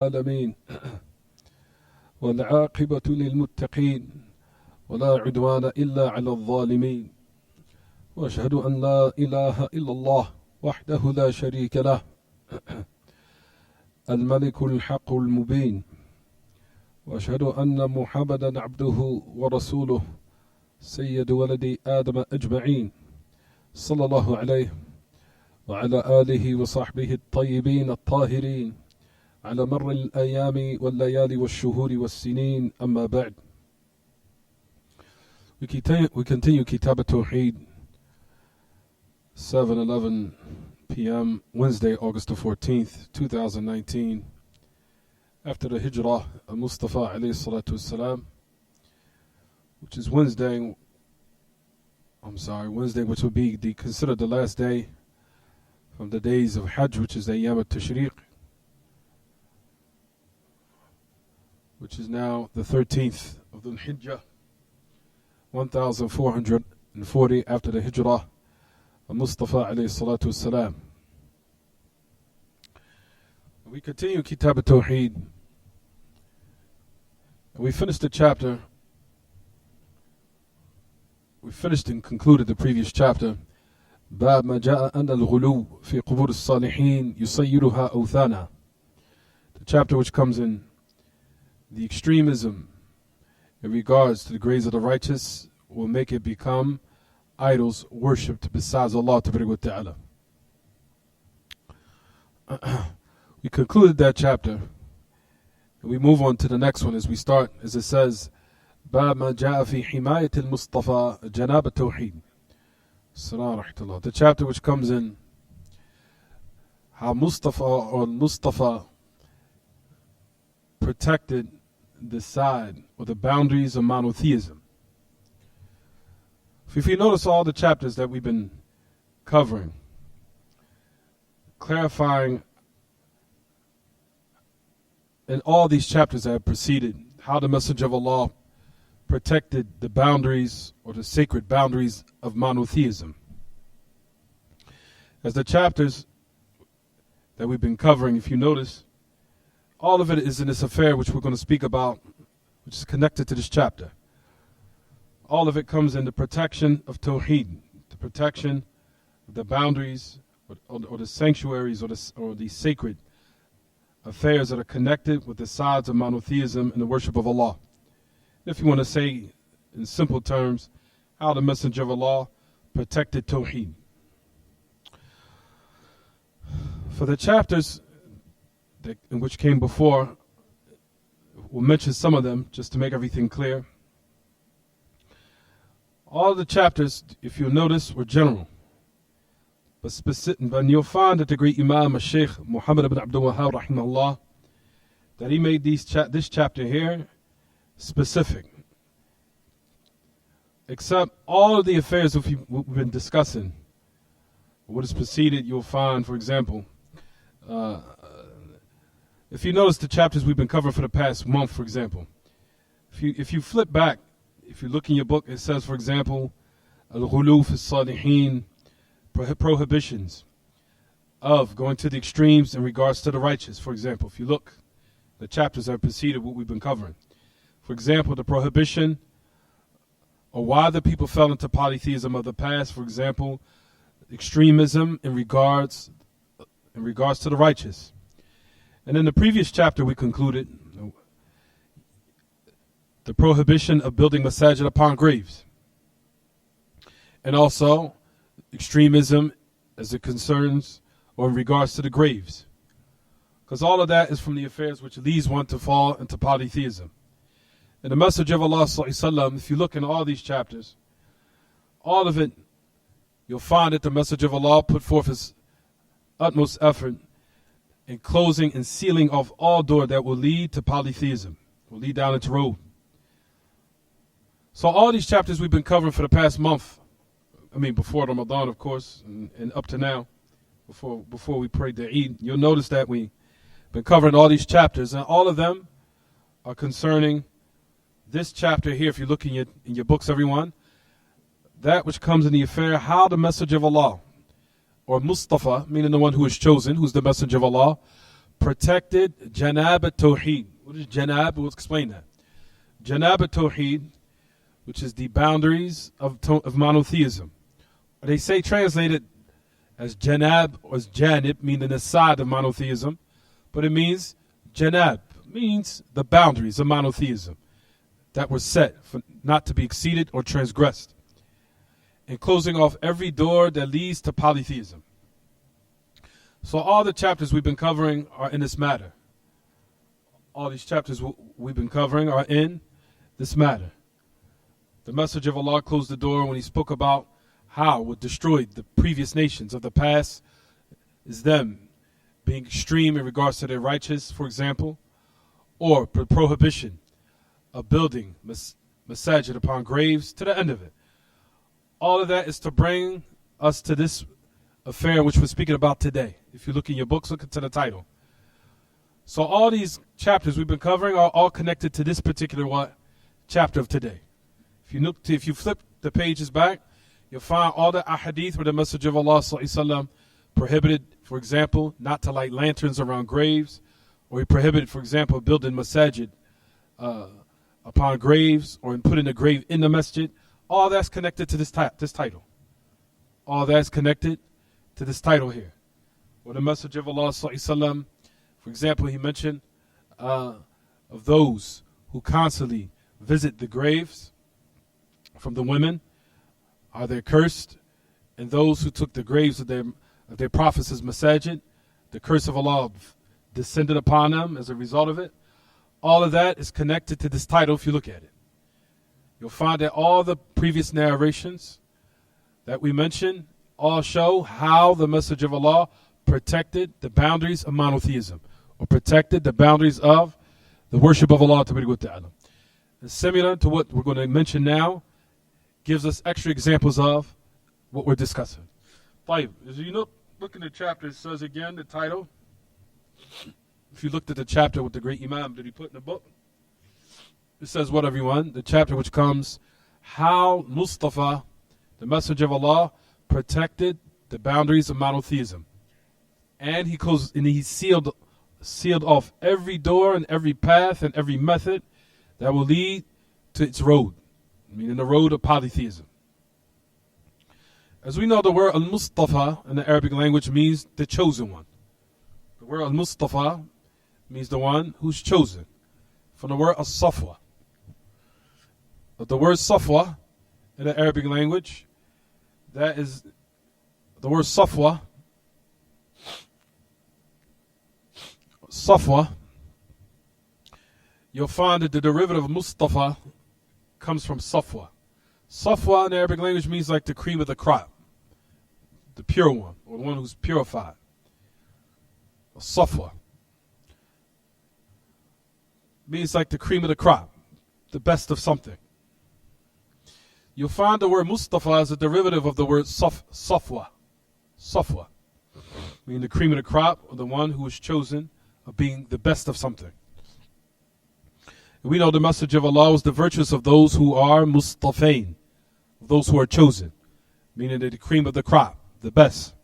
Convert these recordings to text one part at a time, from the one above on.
العالمين والعاقبة للمتقين ولا عدوان إلا على الظالمين وأشهد أن لا إله إلا الله وحده لا شريك له الملك الحق المبين وأشهد أن محمدا عبده ورسوله سيد ولد آدم أجمعين صلى الله عليه وعلى آله وصحبه الطيبين الطاهرين على مر الأيام والليالي والشهور والسنين. أما بعد. We continue Kitaab At-Tawheed, 7:11 p.m. Wednesday, August the 14th, 2019, after the Hijrah of Mustafa alayhi salatu wassalam, which is Wednesday, which will be considered the last day from the days of Hajj, which is the Ayyam al-Tashriq, which is now the 13th of the Hijjah, 1440 after the Hijrah of Mustafa alayhi salatu wassalam. We continue Kitaab At-Tawheed. We finished the chapter. We finished and concluded the previous chapter. باب ما جاء أن الغلو في قبور الصالحين يصيرها أوثانا. The chapter which comes in the extremism in regards to the graves of the righteous will make it become idols worshipped besides Allah Ta'ala. We concluded that chapter, and we move on to the next one as we start, as it says, باب ما جاء في حماية المصطفى جناب التوحيد. The chapter which comes in how Mustafa protected the side or the boundaries of monotheism. If you notice all the chapters that we've been covering, clarifying in all these chapters that have preceded how the Messenger of Allah protected the boundaries or the sacred boundaries of monotheism. As the chapters that we've been covering, if you notice, all of it is in this affair which we're going to speak about, which is connected to this chapter. All of it comes in the protection of Tawheed, the protection of the boundaries or the sanctuaries or the sacred affairs that are connected with the sides of monotheism and the worship of Allah. If you want to say in simple terms, how the Messenger of Allah protected Tawheed. For the chapters in which came before, we'll mention some of them just to make everything clear. All the chapters, if you'll notice, were general. But specific, and you'll find that the great Imam al-Shaykh Muhammad ibn Abdul Wahhab rahimahullah, that he made this chapter here specific. Except all of the affairs we've been discussing, what is preceded, you'll find, for example, if you notice the chapters we've been covering for the past month, for example, if you flip back, if you look in your book, it says, for example, al-ghulu fi salihin, prohibitions of going to the extremes in regards to the righteous. For example, if you look, the chapters that preceded what we've been covering. For example, the prohibition or why the people fell into polytheism of the past. For example, extremism in regards to the righteous. And in the previous chapter we concluded the prohibition of building masajid upon graves. And also extremism as it concerns or in regards to the graves. Because all of that is from the affairs which leads one to fall into polytheism. And the Messenger of Allah ﷺ, if you look in all these chapters, all of it, you'll find that the Messenger of Allah put forth his utmost effort in closing and sealing off all door that will lead to polytheism, will lead down into road. So all these chapters we've been covering for the past month, before Ramadan, of course, and up to now, before we prayed the Eid, you'll notice that we've been covering all these chapters, and all of them are concerning this chapter here. If you look in your books, everyone, that which comes in the affair, how the Messenger of Allah, or Mustafa, meaning the one who is chosen, who's the Messenger of Allah, protected Janab At-Tawheed. What is Janab? We'll explain that. Janab At-Tawheed, which is the boundaries of monotheism. They say translated as Janab or as Janib, meaning the side of monotheism, but it means Janab, means the boundaries of monotheism that were set for not to be exceeded or transgressed, and closing off every door that leads to polytheism. So all the chapters we've been covering are in this matter. All these chapters we've been covering are in this matter. The Messenger of Allah closed the door when he spoke about how what destroyed the previous nations of the past is them being extreme in regards to their righteous, for example, or prohibition of building masajid upon graves to the end of it. All of that is to bring us to this affair which we're speaking about today. If you look in your books, look into the title. So all these chapters we've been covering are all connected to this particular chapter of today. If you flip the pages back, you'll find all the ahadith where the Messenger of Allah ﷺ prohibited, for example, not to light lanterns around graves, or he prohibited, for example, building masajid upon graves, or putting a grave in the masjid. All that's connected to this title. All that's connected to this title here. Where the Messenger of Allah ﷺ, for example, he mentioned of those who constantly visit the graves from the women, are they cursed? And those who took the graves of their prophets as masajid, the curse of Allah descended upon them as a result of it. All of that is connected to this title if you look at it. You'll find that all the previous narrations that we mentioned all show how the Messenger of Allah protected the boundaries of monotheism, or protected the boundaries of the worship of Allah Ta'ala. And similar to what we're going to mention now, gives us extra examples of what we're discussing. As you look in the chapter, it says again, the title. If you looked at the chapter with the great Imam that he put in the book, it says what, everyone? The chapter which comes, how Mustafa, the Messenger of Allah, protected the boundaries of monotheism. And he sealed off every door and every path and every method that will lead to its road, meaning the road of polytheism. As we know, the word al-Mustafa in the Arabic language means the chosen one. The word al-Mustafa means the one who's chosen, from the word as-Safwa. But the word Safwa in the Arabic language, that is the word Safwa. Safwa, you'll find that the derivative of Mustafa comes from Safwa. Safwa in the Arabic language means like the cream of the crop, the pure one, or the one who's purified. Safwa means like the cream of the crop, the best of something. You'll find the word Mustafa as a derivative of the word Safwa. Safwa, meaning the cream of the crop, or the one who is chosen of being the best of something. And we know the message of Allah is the virtues of those who are Mustafain, those who are chosen, meaning the cream of the crop, the best.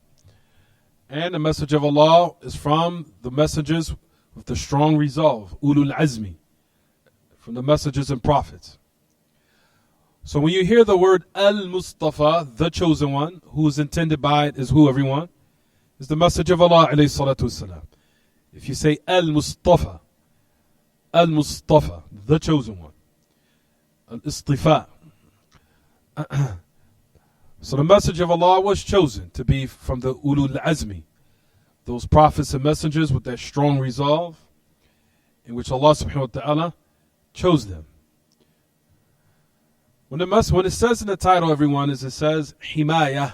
And the message of Allah is from the messengers with the strong resolve, Ulul Azmi, from the messengers and prophets. So when you hear the word Al-Mustafa, the chosen one, who is intended by it is who, everyone? Is the message of Allah alayhi salatu wasalam. If you say Al-Mustafa, Al-Mustafa, the chosen one, Al-Istifa. So the message of Allah was chosen to be from the Ulul Azmi, those prophets and messengers with that strong resolve, in which Allah subhanahu wa ta'ala chose them. When it says in the title, everyone, it says Himaya.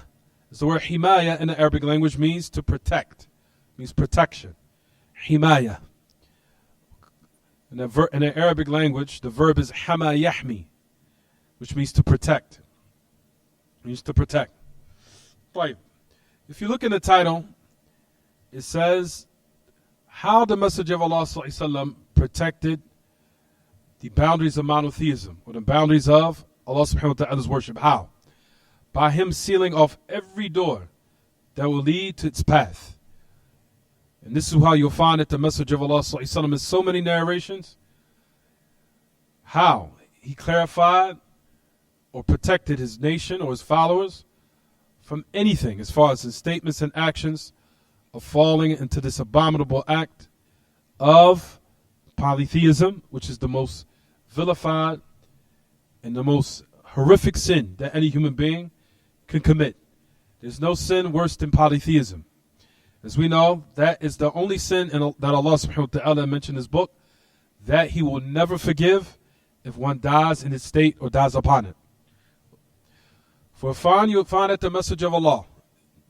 The word Himaya in the Arabic language means to protect, means protection. Himaya. In the Arabic language, the verb is Hama Yahmi, which means to protect. It means to protect. Right. If you look in the title, it says how the Messenger of Allah ﷺ protected the boundaries of monotheism, or the boundaries of Allah subhanahu wa ta'ala's worship. How? By him sealing off every door that will lead to its path. And this is how you'll find that the Messenger of Allah ﷺ in so many narrations, how he clarified or protected his nation or his followers from anything as far as his statements and actions of falling into this abominable act of polytheism, which is the most vilified and the most horrific sin that any human being can commit. There's no sin worse than polytheism. As we know, that is the only sin that Allah subhanahu wa ta'ala mentioned in his book that he will never forgive if one dies in its state or dies upon it. For you'll find that the Messenger of Allah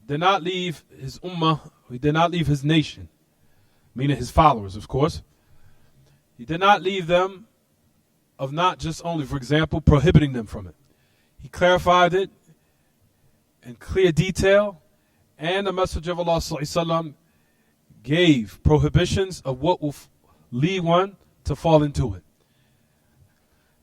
did not leave his ummah, he did not leave his nation, meaning his followers, of course. He did not leave them of not just only, for example, prohibiting them from it. He clarified it in clear detail, and the Messenger of Allah ﷺ gave prohibitions of what will lead one to fall into it.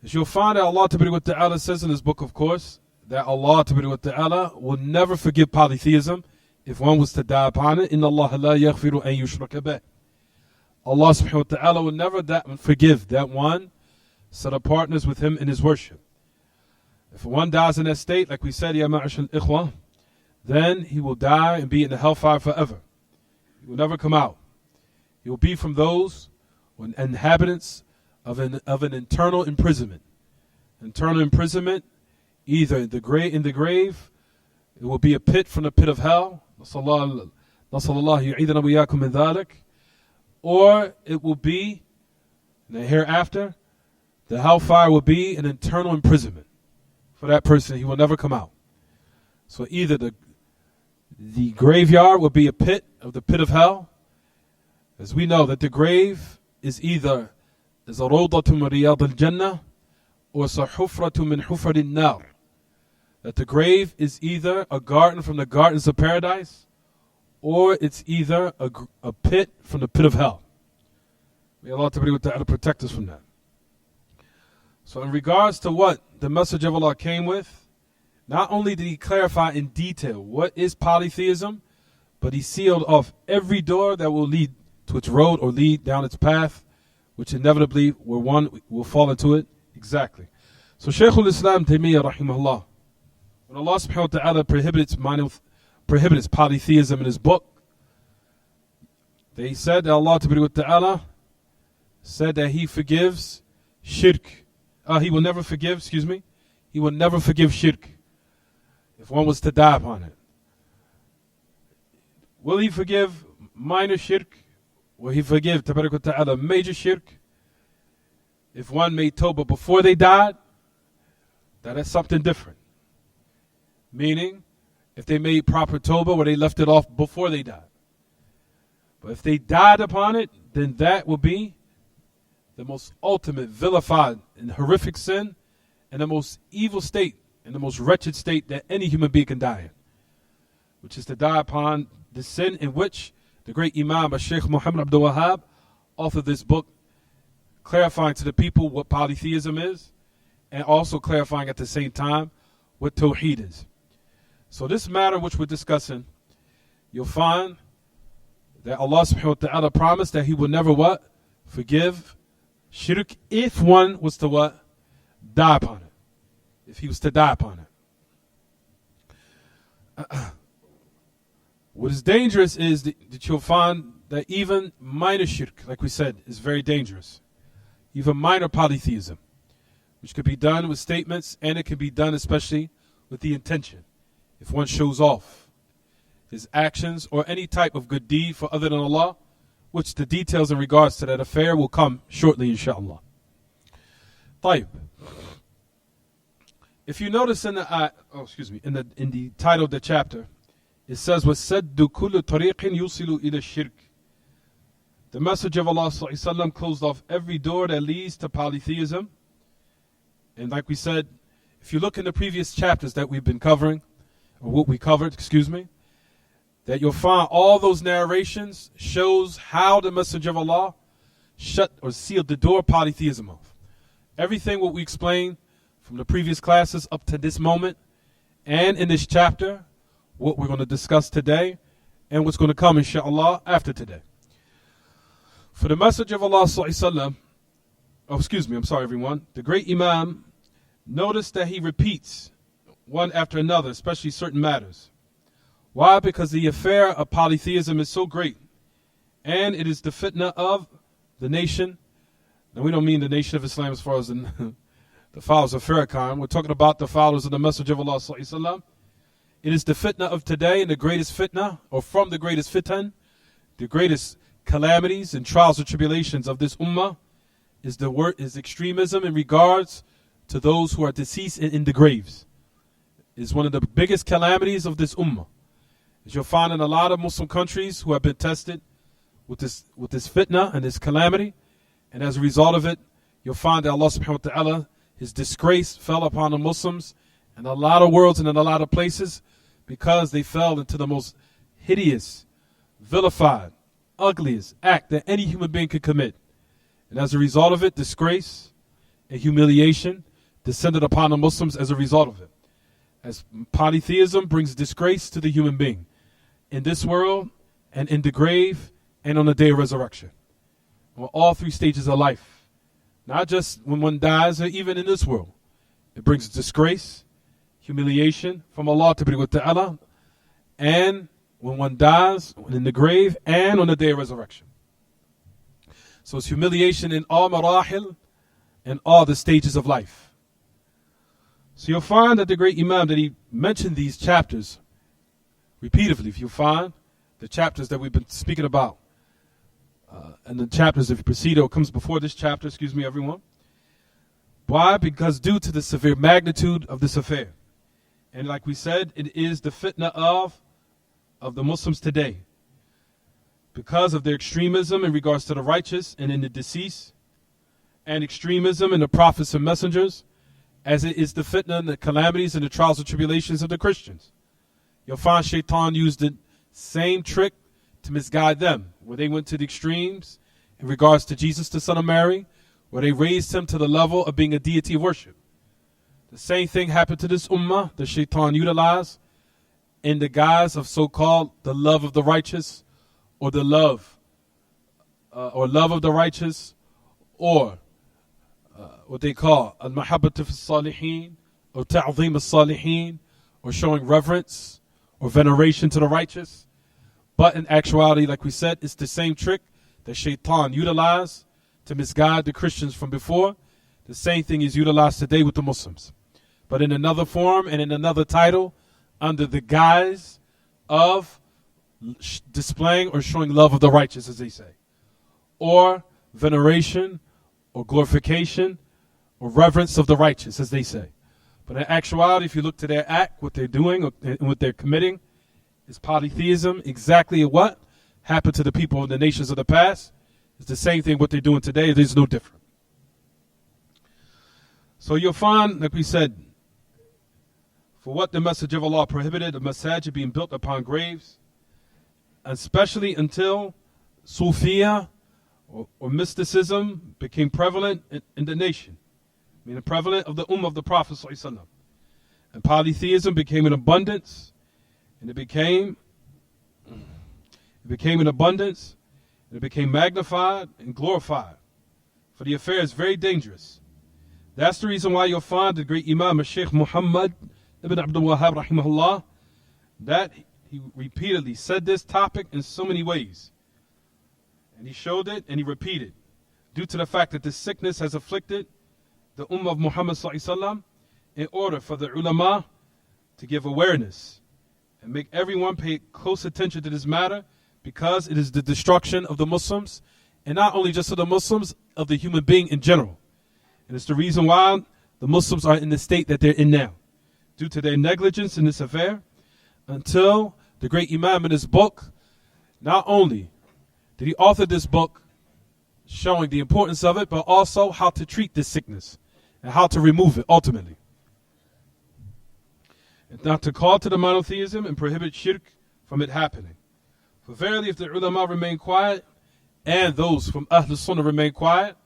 As you'll find that Allah Ta'ala says in his book, of course, that Allah Ta'ala will never forgive polytheism if one was to die upon it. Inna Allah la yaghfiru an yushraka bih. Allah subhanahu wa ta'ala will never forgive that one set of partners with him in his worship. If one dies in that state, like we said, Ya ma'ashal ikhwa, then he will die and be in the hellfire forever. He will never come out. He will be from those inhabitants of an eternal imprisonment. Eternal imprisonment, either in the grave, it will be a pit from the pit of hell, or it will be, in the hereafter, the hellfire will be an eternal imprisonment for that person. He will never come out. So either the graveyard will be a pit of the pit of hell, as we know that the grave is either a rawdatu min riyad al-jannah or sahufratu min hufar al-nar. That the grave is either a garden from the gardens of paradise, or it's either a pit from the pit of hell. May Allah Ta'ala protect us from that. So in regards to what the Messenger of Allah came with, not only did he clarify in detail what is polytheism, but he sealed off every door that will lead to its road or lead down its path, which inevitably one will fall into it. Exactly. So Shaykhul Islam Taymiyyah rahimahullah, when Allah subhanahu wa ta'ala prohibits polytheism in his book, they said that Allah ta'ala said that he forgives shirk. He will never forgive, he will never forgive shirk if one was to die upon it. Will he forgive minor shirk? Will he forgive ta'ala major shirk? If one made tawbah before they died, that is something different. Meaning, if they made proper tawbah where they left it off before they died. But if they died upon it, then that will be the most ultimate vilified and horrific sin and the most evil state and the most wretched state that any human being can die in, which is to die upon the sin in which the great Imam Shaykh Muhammad Abdul Wahhab authored this book, clarifying to the people what polytheism is and also clarifying at the same time what Tawheed is. So this matter which we're discussing, you'll find that Allah subhanahu wa ta'ala promised that he will never what? Forgive shirk if one was to what? Die upon it. If he was to die upon it. What is dangerous is that you'll find that even minor shirk, like we said, is very dangerous. Even minor polytheism, which could be done with statements, and it can be done especially with the intention. If one shows off his actions or any type of good deed for other than Allah, which the details in regards to that affair will come shortly, inshallah. طيب. If you notice in the title of the chapter, it says, وَسَدُّ كُلُّ طَرِيقٍ يُوصِلُ إِلَى الشِّرْكِ. The Messenger of Allah ﷺ closed off every door that leads to polytheism. And like we said, if you look in the previous chapters that we've been covering, or what we covered, that you'll find all those narrations shows how the Messenger of Allah shut or sealed the door of polytheism off. Everything what we explained from the previous classes up to this moment, and in this chapter, what we're going to discuss today, and what's going to come inshallah after today. For the Messenger of Allah sallallahu I'm sorry everyone, the great Imam, notice that he repeats one after another, especially certain matters. Why? Because the affair of polytheism is so great, and it is the fitna of the nation. Now we don't mean the nation of Islam as far as the followers of Farrakhan. We're talking about the followers of the Messenger of Allah sallallahu alaihi wasallam. It is the fitna of today, and the greatest fitna, or from the greatest fitan, the greatest calamities and trials and tribulations of this ummah is extremism in regards to those who are deceased and in the graves. It is one of the biggest calamities of this ummah. As you'll find in a lot of Muslim countries who have been tested with this fitna and this calamity, and as a result of it, you'll find that Allah subhanahu wa ta'ala, His disgrace fell upon the Muslims in a lot of worlds and in a lot of places because they fell into the most hideous, vilified, ugliest act that any human being could commit. And as a result of it, disgrace and humiliation descended upon the Muslims as a result of it. As polytheism brings disgrace to the human being in this world and in the grave and on the day of resurrection. On all three stages of life. Not just when one dies or even in this world. It brings disgrace, humiliation from Allah Ta'ala, and when one dies, in the grave and on the day of resurrection. So it's humiliation in all marahil and all the stages of life. So you'll find that the great Imam, that he mentioned these chapters repeatedly. If you find the chapters that we've been speaking about, and the chapters if you proceed, or comes before this chapter, everyone. Why? Because due to the severe magnitude of this affair. And like we said, it is the fitna of the Muslims today. Because of their extremism in regards to the righteous and in the deceased, and extremism in the prophets and messengers, as it is the fitna and the calamities and the trials and tribulations of the Christians. You'll find Shaitan used the same trick to misguide them, where they went to the extremes in regards to Jesus, the son of Mary, where they raised him to the level of being a deity of worship. The same thing happened to this ummah that Shaitan utilized in the guise of so-called the love of the righteous, or the love of the righteous, or what they call al-mahabbatu fi-s-salihin, or ta'zeem as-salihin, or showing reverence or veneration to the righteous. But in actuality, like we said, it's the same trick that Shaitan utilized to misguide the Christians from before. The same thing is utilized today with the Muslims, but in another form and in another title, under the guise of displaying or showing love of the righteous, as they say, or veneration or glorification or reverence of the righteous, as they say. But in actuality, if you look to their act, what they're doing and what they're committing, is polytheism. Exactly what happened to the people in the nations of the past. It's the same thing what they're doing today. There's no different. So you'll find, like we said, for what the Messenger of Allah prohibited, the masajid being built upon graves, especially until Sufiya or mysticism became prevalent in the nation, meaning prevalent of the ummah of the Prophet ﷺ. And polytheism became in abundance, and it became in abundance, and it became magnified and glorified. For the affair is very dangerous. That's the reason why you'll find the great Imam Shaykh Muhammad ibn Abdul Wahhab rahimahullah, that he repeatedly said this topic in so many ways. And he showed it and he repeated, due to the fact that this sickness has afflicted the ummah of Muhammad sallallahu alaihi wasallam, in order for the ulama to give awareness and make everyone pay close attention to this matter, because it is the destruction of the Muslims, and not only just of the Muslims, of the human being in general. And it's the reason why the Muslims are in the state that they're in now, due to their negligence in this affair, until the great Imam in his book, not only did he author this book showing the importance of it, but also how to treat this sickness and how to remove it ultimately. And not to call to the monotheism and prohibit shirk from it happening. For verily, if the ulama remain quiet and those from Ahl Sunnah remain quiet,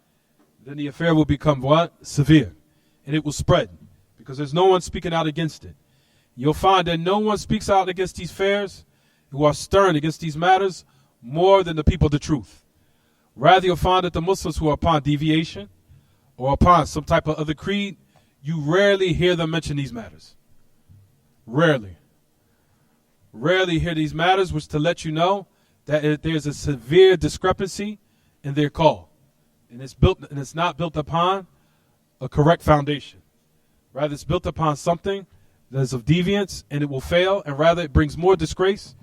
then the affair will become what? Severe. And it will spread, because there's no one speaking out against it. You'll find that no one speaks out against these affairs, who are stern against these matters, more than the people of the truth. Rather, you'll find that the Muslims who are upon deviation or upon some type of other creed, you rarely hear them mention these matters. Rarely. Rarely hear these matters, which to let you know that there's a severe discrepancy in their call. And it's not built upon a correct foundation. Rather, it's built upon something that is of deviance, and it will fail, and rather it brings more disgrace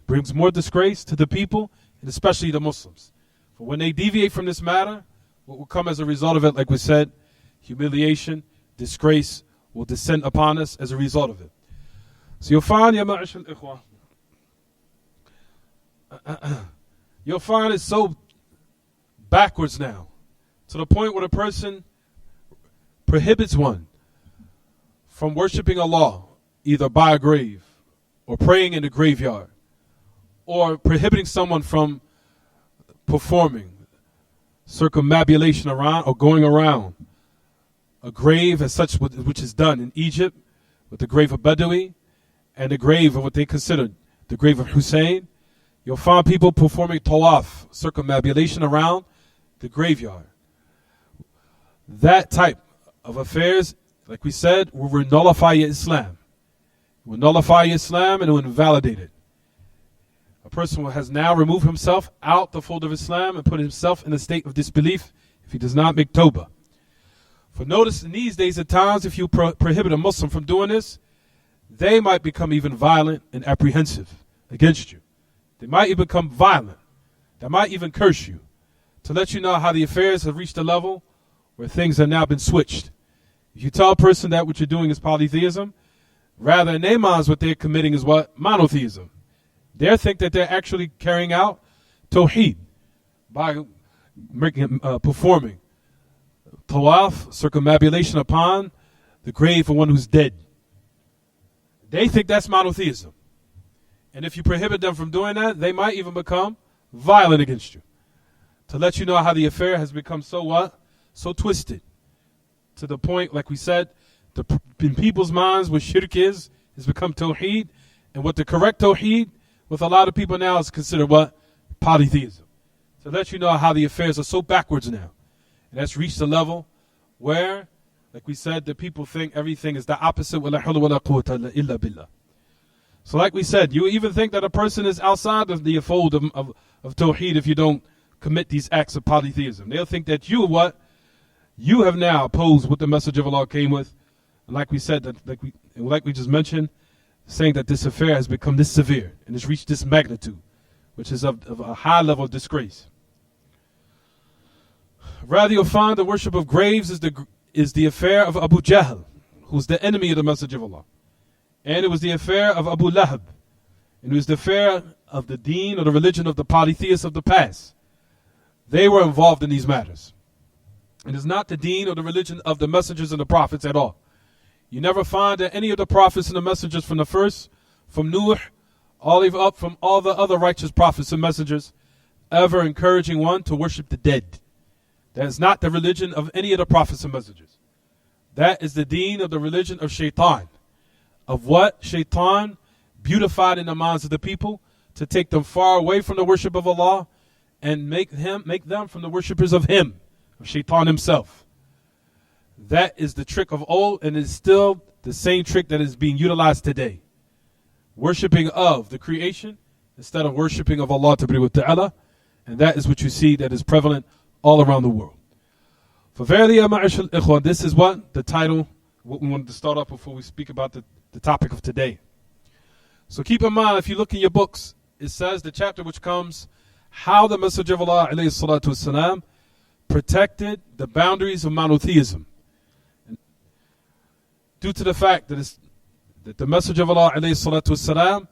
to the people, and especially the Muslims. For when they deviate from this matter, what will come as a result of it, like we said, humiliation, disgrace will descend upon us as a result of it. So you'll find, ya ma'ashar al-ikhwah, you'll find it's so backwards now, to the point where a person prohibits one from worshiping Allah, either by a grave or praying in the graveyard, or prohibiting someone from performing circumambulation around or going around a grave as such, which is done in Egypt with the grave of Badawi and the grave of what they considered the grave of Hussein. You'll find people performing tawaf, circumambulation around the graveyard. That type of affairs, like we said, will nullify your Islam. It will nullify your Islam and it will invalidate it. A person has now removed himself out the fold of Islam and put himself in a state of disbelief if he does not make tawbah. For notice, in these days at times, if you prohibit a Muslim from doing this, they might become even violent and apprehensive against you. They might even become violent. They might even curse you, to let you know how the affairs have reached a level where things have now been switched. If you tell a person that what you're doing is polytheism, rather in their minds what they're committing is what? Monotheism. They think that they're actually carrying out Tawheed by performing tawaf, circumambulation upon the grave of one who's dead. They think that's monotheism. And if you prohibit them from doing that, they might even become violent against you. To let you know how the affair has become so what? So twisted. To the point, like we said, in people's minds what shirk is become Tawheed. And what the correct Tawheed with a lot of people now is considered what? Polytheism. To let you know how the affairs are so backwards now. And that's reached a level where, like we said, the people think everything is the opposite. وَلَا حَوْلَ وَلَا قُوَّةَ إِلَّا بِاللَّهِ. So like we said, you even think that a person is outside of the fold of Tawheed if you don't commit these acts of polytheism. They'll think that you what? You have now opposed what the message of Allah came with. And like we said, like we just mentioned, saying that this affair has become this severe and has reached this magnitude, which is of a high level of disgrace. Rather, you'll find the worship of graves is the affair of Abu Jahl, who's the enemy of the message of Allah. And it was the affair of Abu Lahab. And it was the affair of the deen or the religion of the polytheists of the past. They were involved in these matters. It is not the deen or the religion of the messengers and the prophets at all. You never find that any of the prophets and the messengers from the first, from Nuh, all even up from all the other righteous prophets and messengers, ever encouraging one to worship the dead. That is not the religion of any of the prophets and messengers. That is the deen of the religion of Shaitan. Of what? Shaitan beautified in the minds of the people to take them far away from the worship of Allah and make them from the worshippers of Him, of Shaitan himself. That is the trick of old, and is still the same trick that is being utilized today. Worshipping of the creation instead of worshipping of Allah Ta'ala, and that is what you see that is prevalent all around the world. For verily, ya ma'ashar al-ikhwan, this is what the title, what we wanted to start off before we speak about the topic of today. So keep in mind, if you look in your books, it says the chapter which comes, how the Messenger of Allah alayhi salatu wasalam protected the boundaries of monotheism. And due to the fact that the Messenger of Allah alayhi salatu wasalam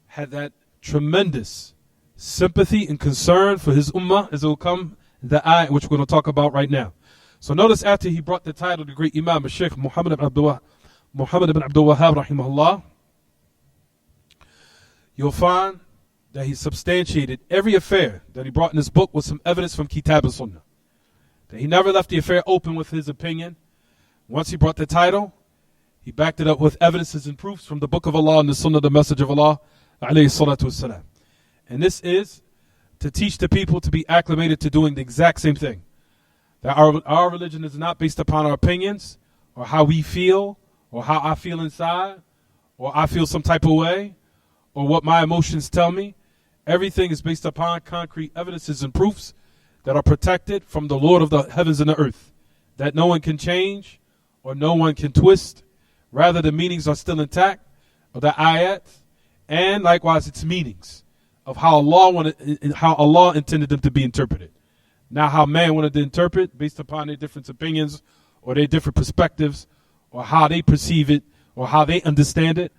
had that tremendous sympathy and concern for his ummah, as it will come the ayah which we're going to talk about right now. So notice after he brought the title, the great Imam, Shaykh Muhammad ibn Abdul Wahhab rahimahullah, you'll find that he substantiated every affair that he brought in his book with some evidence from Kitaab and Sunnah. That he never left the affair open with his opinion. Once he brought the title, he backed it up with evidences and proofs from the book of Allah and the Sunnah, the message of Allah alayhi salatu wasalam. And this is to teach the people to be acclimated to doing the exact same thing. That our religion is not based upon our opinions or how we feel or how I feel inside or I feel some type of way or what my emotions tell me. Everything is based upon concrete evidences and proofs that are protected from the Lord of the heavens and the earth, that no one can change or no one can twist. Rather, the meanings are still intact of the ayat, and likewise its meanings of how Allah intended them to be interpreted. Not how man wanted to interpret based upon their different opinions or their different perspectives or how they perceive it or how they understand it.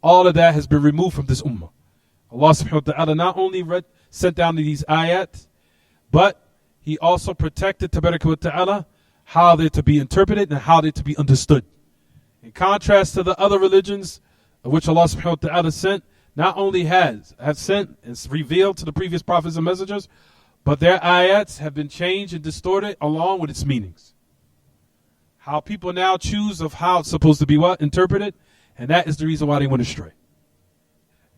All of that has been removed from this ummah. Allah subhanahu wa ta'ala not only sent down these ayat, but He also protected tabaraka wa ta'ala how they're to be interpreted and how they're to be understood. In contrast to the other religions of which Allah subhanahu wa ta'ala sent, not only have sent and revealed to the previous prophets and messengers, but their ayats have been changed and distorted along with its meanings. How people now choose of how it's supposed to be interpreted, and that is the reason why they went astray.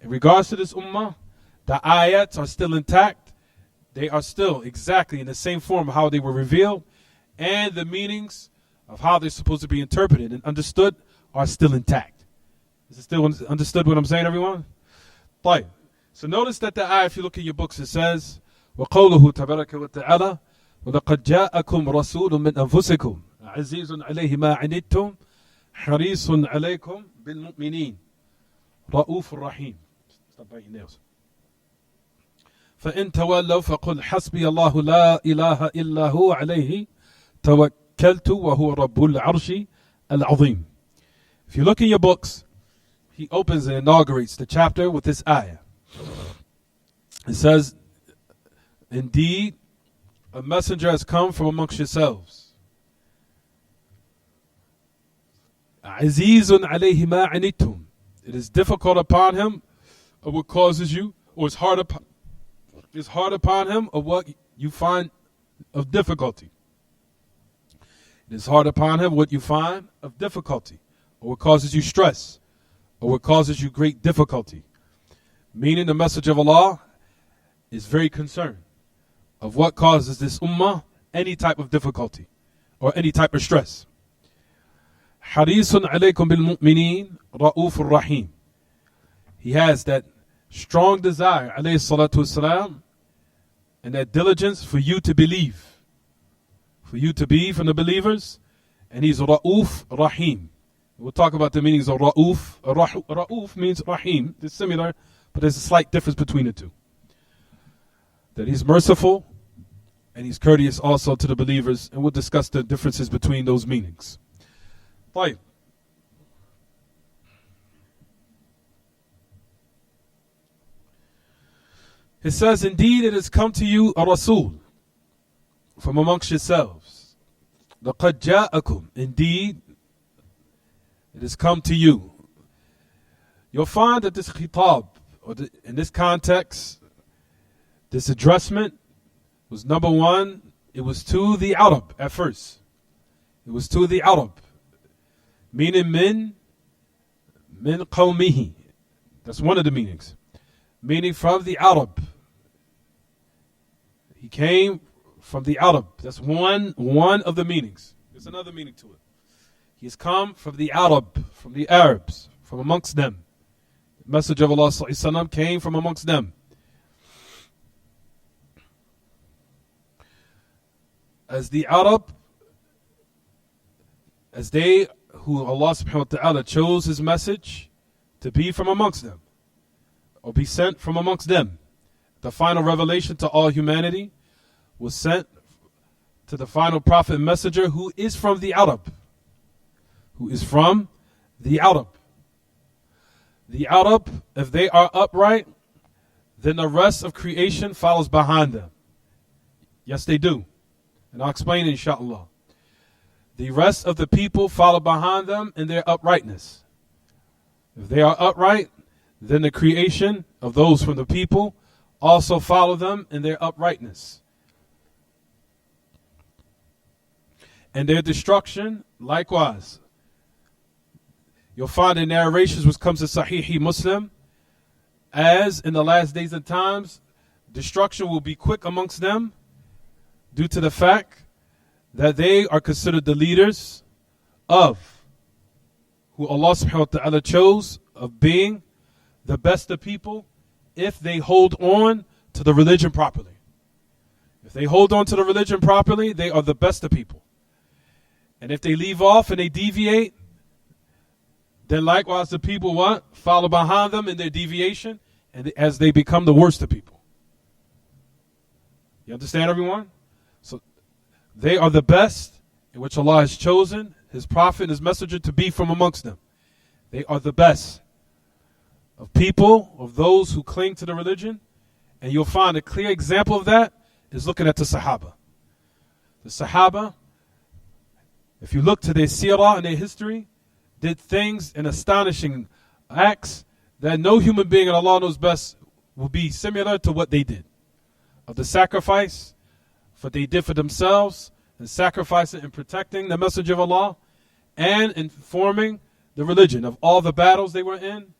In regards to this ummah, the ayats are still intact. They are still exactly in the same form of how they were revealed, and the meanings of how they're supposed to be interpreted and understood are still intact. Is it still understood what I'm saying, everyone? Right. So notice that the ayah, if you look in your books, it says, وَقَوْلُهُ تَبَارَكَ وَتَعَالَى وَلَقَدْ جَاءَكُمْ رَسُولٌ مِّنْ أَنفُسِكُمْ عَزِيزٌ عَلَيْهِ مَا عَنِتُّمْ حَرِيصٌ عَلَيْكُمْ بِالْمُؤْمِنِينَ رَءُوفٌ رَحِيمٌ. Stop biting nails. فَإِن تَوَلَّوْا فَقُلْ حَسْبِيَ اللَّهُ لَا إِلَهَ إِلَّا هُوَ عَلَيْهِ تَوَكَّلْتُ وَهُوَ رَبُّ الْعَرْشِ الْعَظِيمِ. If you look in your books, he opens and inaugurates the chapter with this ayah. It says, indeed, a messenger has come from amongst yourselves. Azizun alayhi ma anittum. It is difficult upon him of what causes you, or it's hard upon him of what you find of difficulty. It is hard upon him what you find of difficulty, or what causes you stress, or what causes you great difficulty. Meaning the message of Allah is very concerned of what causes this ummah any type of difficulty or any type of stress. Harisun alaykum bil mu'mineen ra'ufur rahim. He has that strong desire, alayhi salatu wasalam, and that diligence for you to believe, for you to be from the believers, and he's ra'uf rahim. We'll talk about the meanings of ra'uf. Ra'uf means rahim. It's similar, but there's a slight difference between the two. That he's merciful and he's courteous also to the believers, and we'll discuss the differences between those meanings. Right. It says, indeed it has come to you a Rasul from amongst yourselves. لَقَدْ جَاءَكُمْ. Indeed it has come to you. You'll find that this Kitaab, or in this context, this addressment was number one, it was to the Arab at first. It was to the Arab, meaning min qawmihi. That's one of the meanings. Meaning from the Arab. He came from the Arab. That's one of the meanings. There's another meaning to it. He has come from the Arab, from the Arabs, from amongst them. The message of Allah ﷺ came from amongst them. As the Arab, as they who Allah subhanahu wa ta'ala chose His message to be from amongst them, or be sent from amongst them. The final revelation to all humanity was sent to the final prophet and messenger who is from the Arab. Who is from the Arab. The Arab, if they are upright, then the rest of creation follows behind them. Yes, they do. And I'll explain it, inshallah. The rest of the people follow behind them in their uprightness. If they are upright, then the creation of those from the people also follow them in their uprightness. And their destruction, likewise. You'll find in narrations which comes to Sahih Muslim, as in the last days and times, destruction will be quick amongst them due to the fact that they are considered the leaders of who Allah subhanahu wa ta'ala chose of being the best of people if they hold on to the religion properly. If they hold on to the religion properly, they are the best of people. And if they leave off and they deviate, then likewise the people what? Follow behind them in their deviation, and as they become the worst of people. You understand, everyone? So they are the best in which Allah has chosen His Prophet and His Messenger to be from amongst them. They are the best of people, of those who cling to the religion. And you'll find a clear example of that is looking at the Sahaba. The Sahaba, if you look to their seerah and their history, did things and astonishing acts that no human being, and Allah knows best, will be similar to what they did. Of the sacrifice, what they did for themselves, and sacrificing and protecting the Messenger of Allah, and informing the religion of all the battles they were in,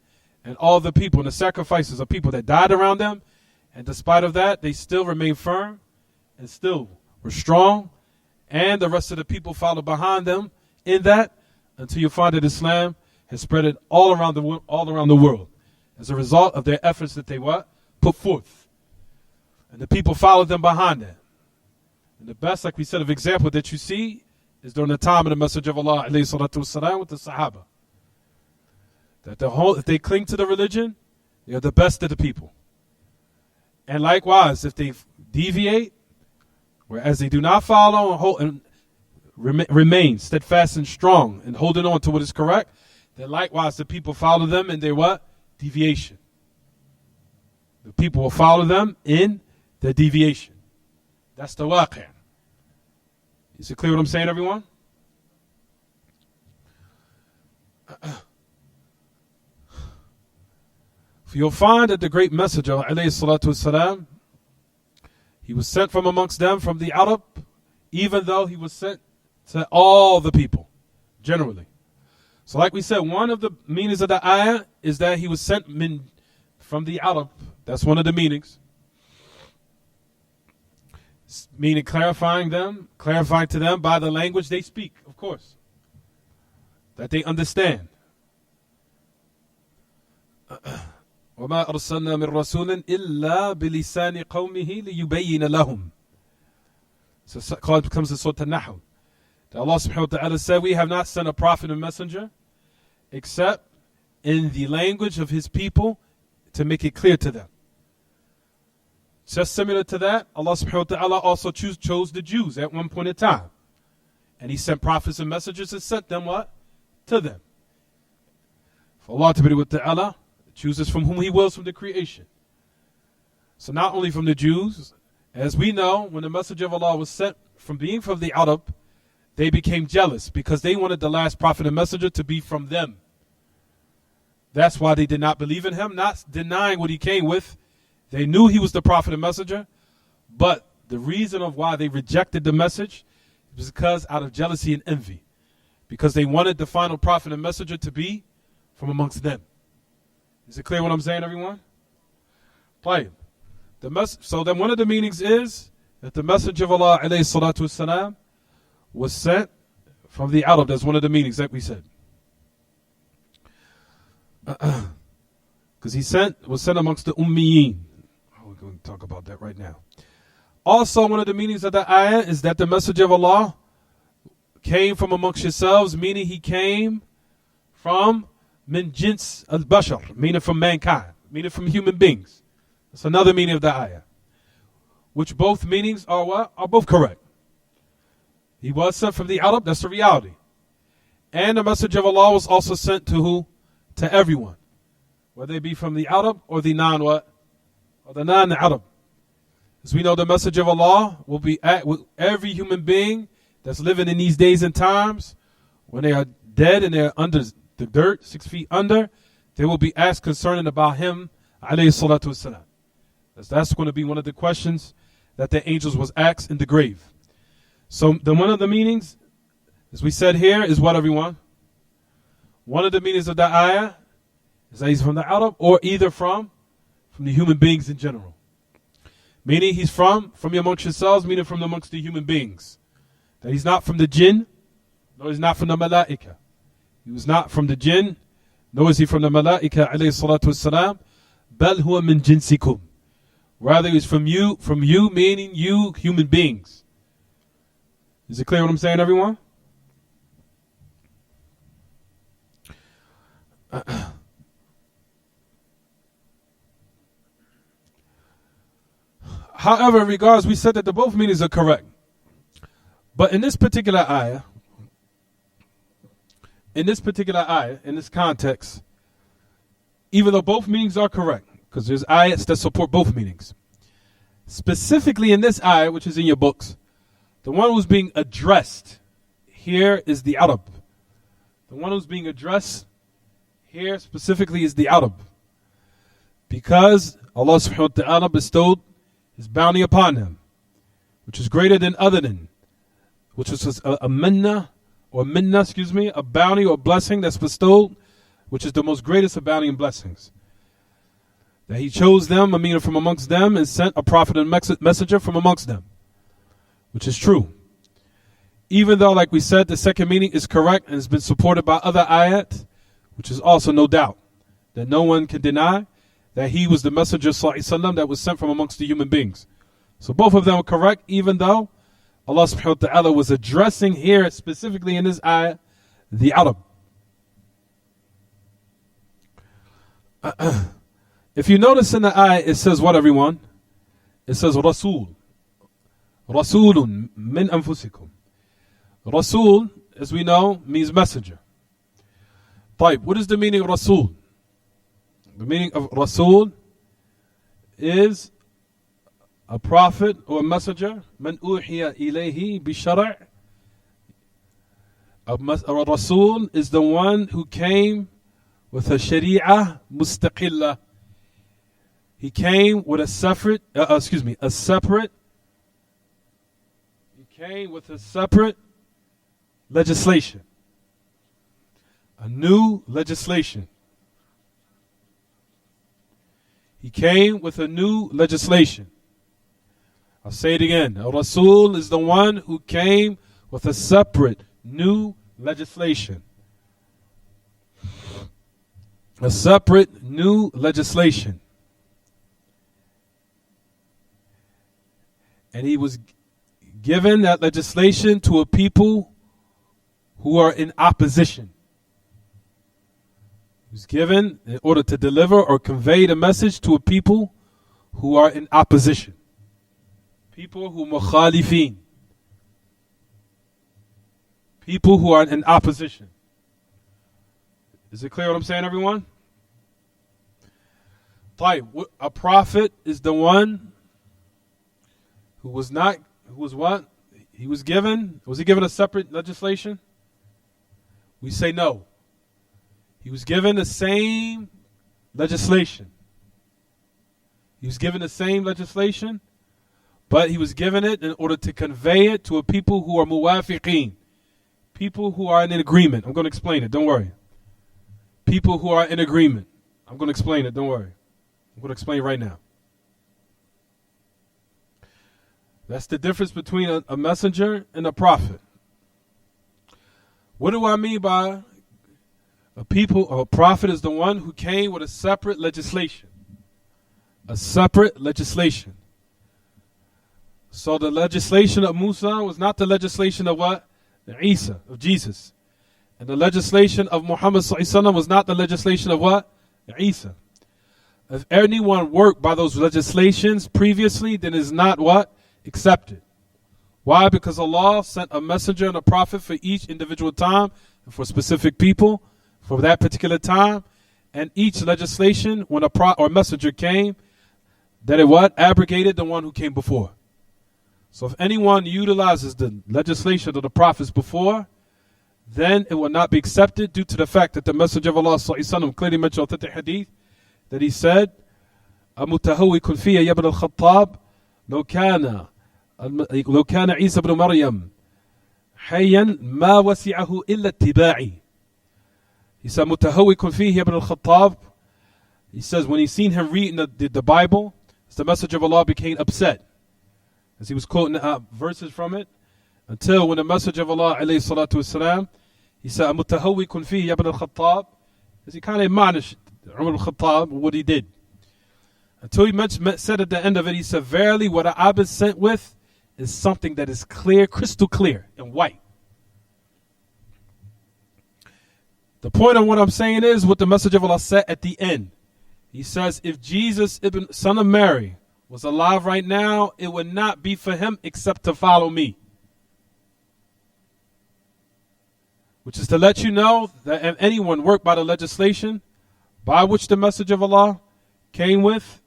and all the people and the sacrifices of people that died around them. And despite of that, they still remained firm and still were strong. And the rest of the people followed behind them in that until you find that Islam has spread it all around the world as a result of their efforts that they put forth. And the people followed them behind that. And the best, like we said, of example that you see is during the time of the Messenger of Allah alayhi salatu wasalam, with the Sahaba. That if they cling to the religion, they are the best of the people. And likewise, if they deviate, whereas they do not follow and hold and remain steadfast and strong and holding on to what is correct, then likewise the people follow them in their deviation. The people will follow them in their deviation. That's the waqi'. Is it clear what I'm saying, everyone? You'll find that the great messenger, alayhi salatu wasalam, he was sent from amongst them, from the Arab, even though he was sent to all the people, generally. So like we said, one of the meanings of the ayah is that he was sent from the Arab. That's one of the meanings. Meaning clarifying to them by the language they speak, of course, that they understand. وَمَا أَرْسَلْنَا مِن رَسُولٍ إِلَّا بِلِسَانِ قَوْمِهِ لِيُبَيِّنَ لَهُمْ. So it comes to Surah An-Nahl. Allah subhanahu wa ta'ala said, we have not sent a prophet and messenger except in the language of his people to make it clear to them. Just similar to that, Allah subhanahu wa ta'ala also chose the Jews at one point in time. And he sent prophets and messengers and sent them to them. For Allah wa ta'ala chooses from whom he wills from the creation. So not only from the Jews, as we know, when the Messenger of Allah was sent from being from the Arab, they became jealous because they wanted the last prophet and messenger to be from them. That's why they did not believe in him, not denying what he came with. They knew he was the prophet and messenger, but the reason of why they rejected the message was because out of jealousy and envy, because they wanted the final prophet and messenger to be from amongst them. Is it clear what I'm saying, everyone? Play. So then one of the meanings is that the Messenger of Allah alayhi salatu wasalam was sent from the Arab. That's one of the meanings that we said. Because he was sent amongst the Ummiyeen. We're going to talk about that right now. Also, one of the meanings of the ayah is that the Messenger of Allah came from amongst yourselves, meaning he came from min jins al-bashar, meaning from mankind, meaning from human beings. That's another meaning of the ayah. Which both meanings are what? Are both correct. He was sent from the Arab, that's the reality. And the Messenger of Allah was also sent to who? To everyone. Whether they be from the Arab or the non-what? Or the non-Arab. As we know, the Messenger of Allah will be at with every human being that's living in these days and times. When they are dead and they're under the dirt, 6 feet under, they will be asked concerning about him, alayhi salatu wasalam. That's going to be one of the questions that the angels was asked in the grave. So one of the meanings, as we said here, is what, everyone? One of the meanings of the ayah is that he's from the Arab or either from the human beings in general. Meaning he's from amongst yourselves, meaning from amongst the human beings. That he's not from the jinn, nor he's not from the malaika. He was not from the jinn, nor is he from the malaika, alayhi salatu wassalam. Bal huwa min jinsikum. Rather, he's from you, meaning you human beings. Is it clear what I'm saying, everyone? However, in regards, we said that the both meanings are correct. But in this particular ayah, in this context, even though both meanings are correct, because there's ayats that support both meanings, specifically in this ayah, which is in your books, the one who's being addressed here is the Arab. The one who's being addressed here specifically is the Arab. Because Allah subhanahu wa ta'ala bestowed His bounty upon them, which is greater than other than, which was a minna, a bounty or blessing that's bestowed, which is the most greatest of bounty and blessings. That He chose them, from amongst them, and sent a prophet and messenger from amongst them, which is true. Even though, like we said, the second meaning is correct and has been supported by other ayat, which is also no doubt that no one can deny that he was the messenger ﷺ that was sent from amongst the human beings. So both of them are correct, even though Allah subhanahu wa ta'ala was addressing here specifically in this ayah the Arab. If you notice in the ayah, it says what, everyone? It says Rasul. Rasulun min anfusikum. Rasul, as we know, means messenger. Type, what is the meaning of Rasul? The meaning of Rasul is a prophet or a messenger. Man uhiya ilayhi bi shara'. A Rasul is the one who came with a sharia mustaqillah. He came with a separate. He came with a separate legislation. A new legislation. He came with a new legislation. I'll say it again. A Rasul is the one who came with a separate new legislation. A separate new legislation. And he was given that legislation to a people who are in opposition. He was given in order to deliver or convey the message to a people who are in opposition. People who mukhalifin. People who are in opposition. Is it clear what I'm saying, everyone? A prophet is the one who was what? Was he given a separate legislation? We say no. He was given the same legislation. He was given the same legislation, but he was given it in order to convey it to a people who are muwafiqeen. People who are in agreement. I'm going to explain it, don't worry. People who are in agreement. I'm going to explain it, don't worry. I'm going to explain right now. That's the difference between a messenger and a prophet. What do I mean by a prophet is the one who came with a separate legislation. A separate legislation. So the legislation of Musa was not the legislation of what? Isa, of Jesus. And the legislation of Muhammad ﷺ was not the legislation of what? Isa. If anyone worked by those legislations previously, then it is not what? Accepted. Why? Because Allah sent a messenger and a prophet for each individual time and for specific people for that particular time. And each legislation, when a messenger came, that it what? Abrogated the one who came before. So if anyone utilizes the legislation of the prophets before, then it will not be accepted due to the fact that the Messenger of Allah ﷺ clearly mentioned authentic hadith that he said, أَمُتَهَوِّكٌ فِيَ يَبْنَ الْخَطَّابِ لو كان عيسى بن مريم حيا ما وسعه إلا اتباعي. He said, متهوك فيه ابن الخطاب. He says, when he seen him reading the Bible, as the Messenger of Allah became upset, as he was quoting verses from it, until when the Messenger of Allah alayhi salatu wasalam, he said, "Amutahawwikun fihi ya ibn al-Khattab," as he kind of admonished Umar al-Khattab what he did. Until he said at the end of it, he said, "Verily, what I've been sent with is something that is clear, crystal clear, and white." The point of what I'm saying is what the Messenger of Allah said at the end. He says, if Jesus, son of Mary, was alive right now, it would not be for him except to follow me. Which is to let you know that if anyone worked by the legislation by which the Messenger of Allah came with,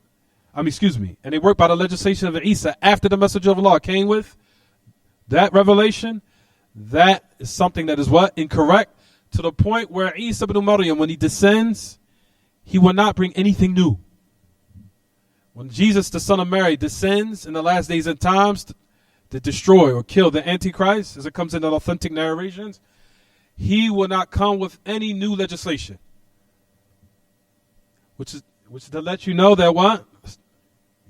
and they worked by the legislation of Isa after the Messenger of Allah came with that revelation, that is something that is what? Incorrect. To the point where Isa ibn Maryam, when he descends, he will not bring anything new. When Jesus, the son of Mary, descends in the last days and times to destroy or kill the Antichrist, as it comes in the authentic narrations, he will not come with any new legislation. Which is to let you know that what?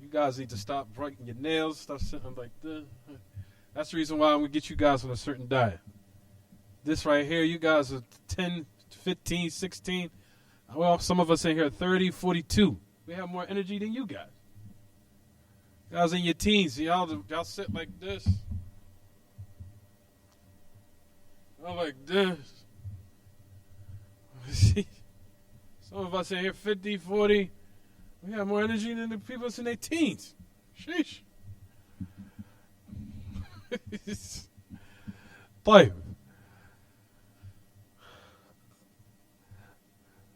You guys need to stop breaking your nails, stop sitting like this. That's the reason why I'm going to get you guys on a certain diet. This right here, you guys are 10, 15, 16. Well, some of us in here are 30, 42. We have more energy than you guys. You guys in your teens, y'all sit like this. Y'all like this. Some of us in here 50, 40. We have more energy than the people that's in their teens. Sheesh. طيب.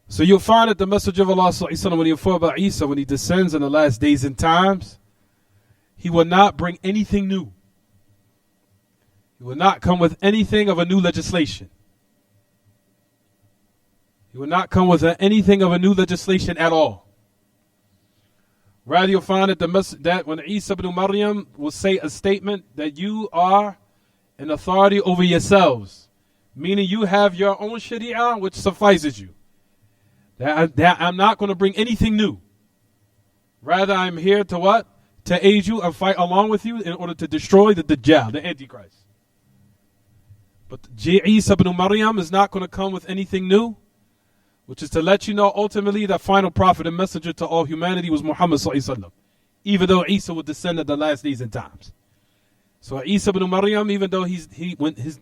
So you'll find that the Messenger of Allah when he informed about Isa, when he descends in the last days and times, he will not bring anything new. He will not come with anything of a new legislation. He will not come with anything of a new legislation at all. Rather, you'll find that when Isa ibn Maryam will say a statement that you are an authority over yourselves, meaning you have your own sharia which suffices you. That I'm not going to bring anything new. Rather, I'm here to what? To aid you and fight along with you in order to destroy the Dajjal, the Antichrist. But Isa ibn Maryam is not going to come with anything new, which is to let you know ultimately that final prophet and messenger to all humanity was Muhammad sallallahu alaihi wasallam, even though Isa would descend at the last days and times. So Isa ibn Maryam, even though when his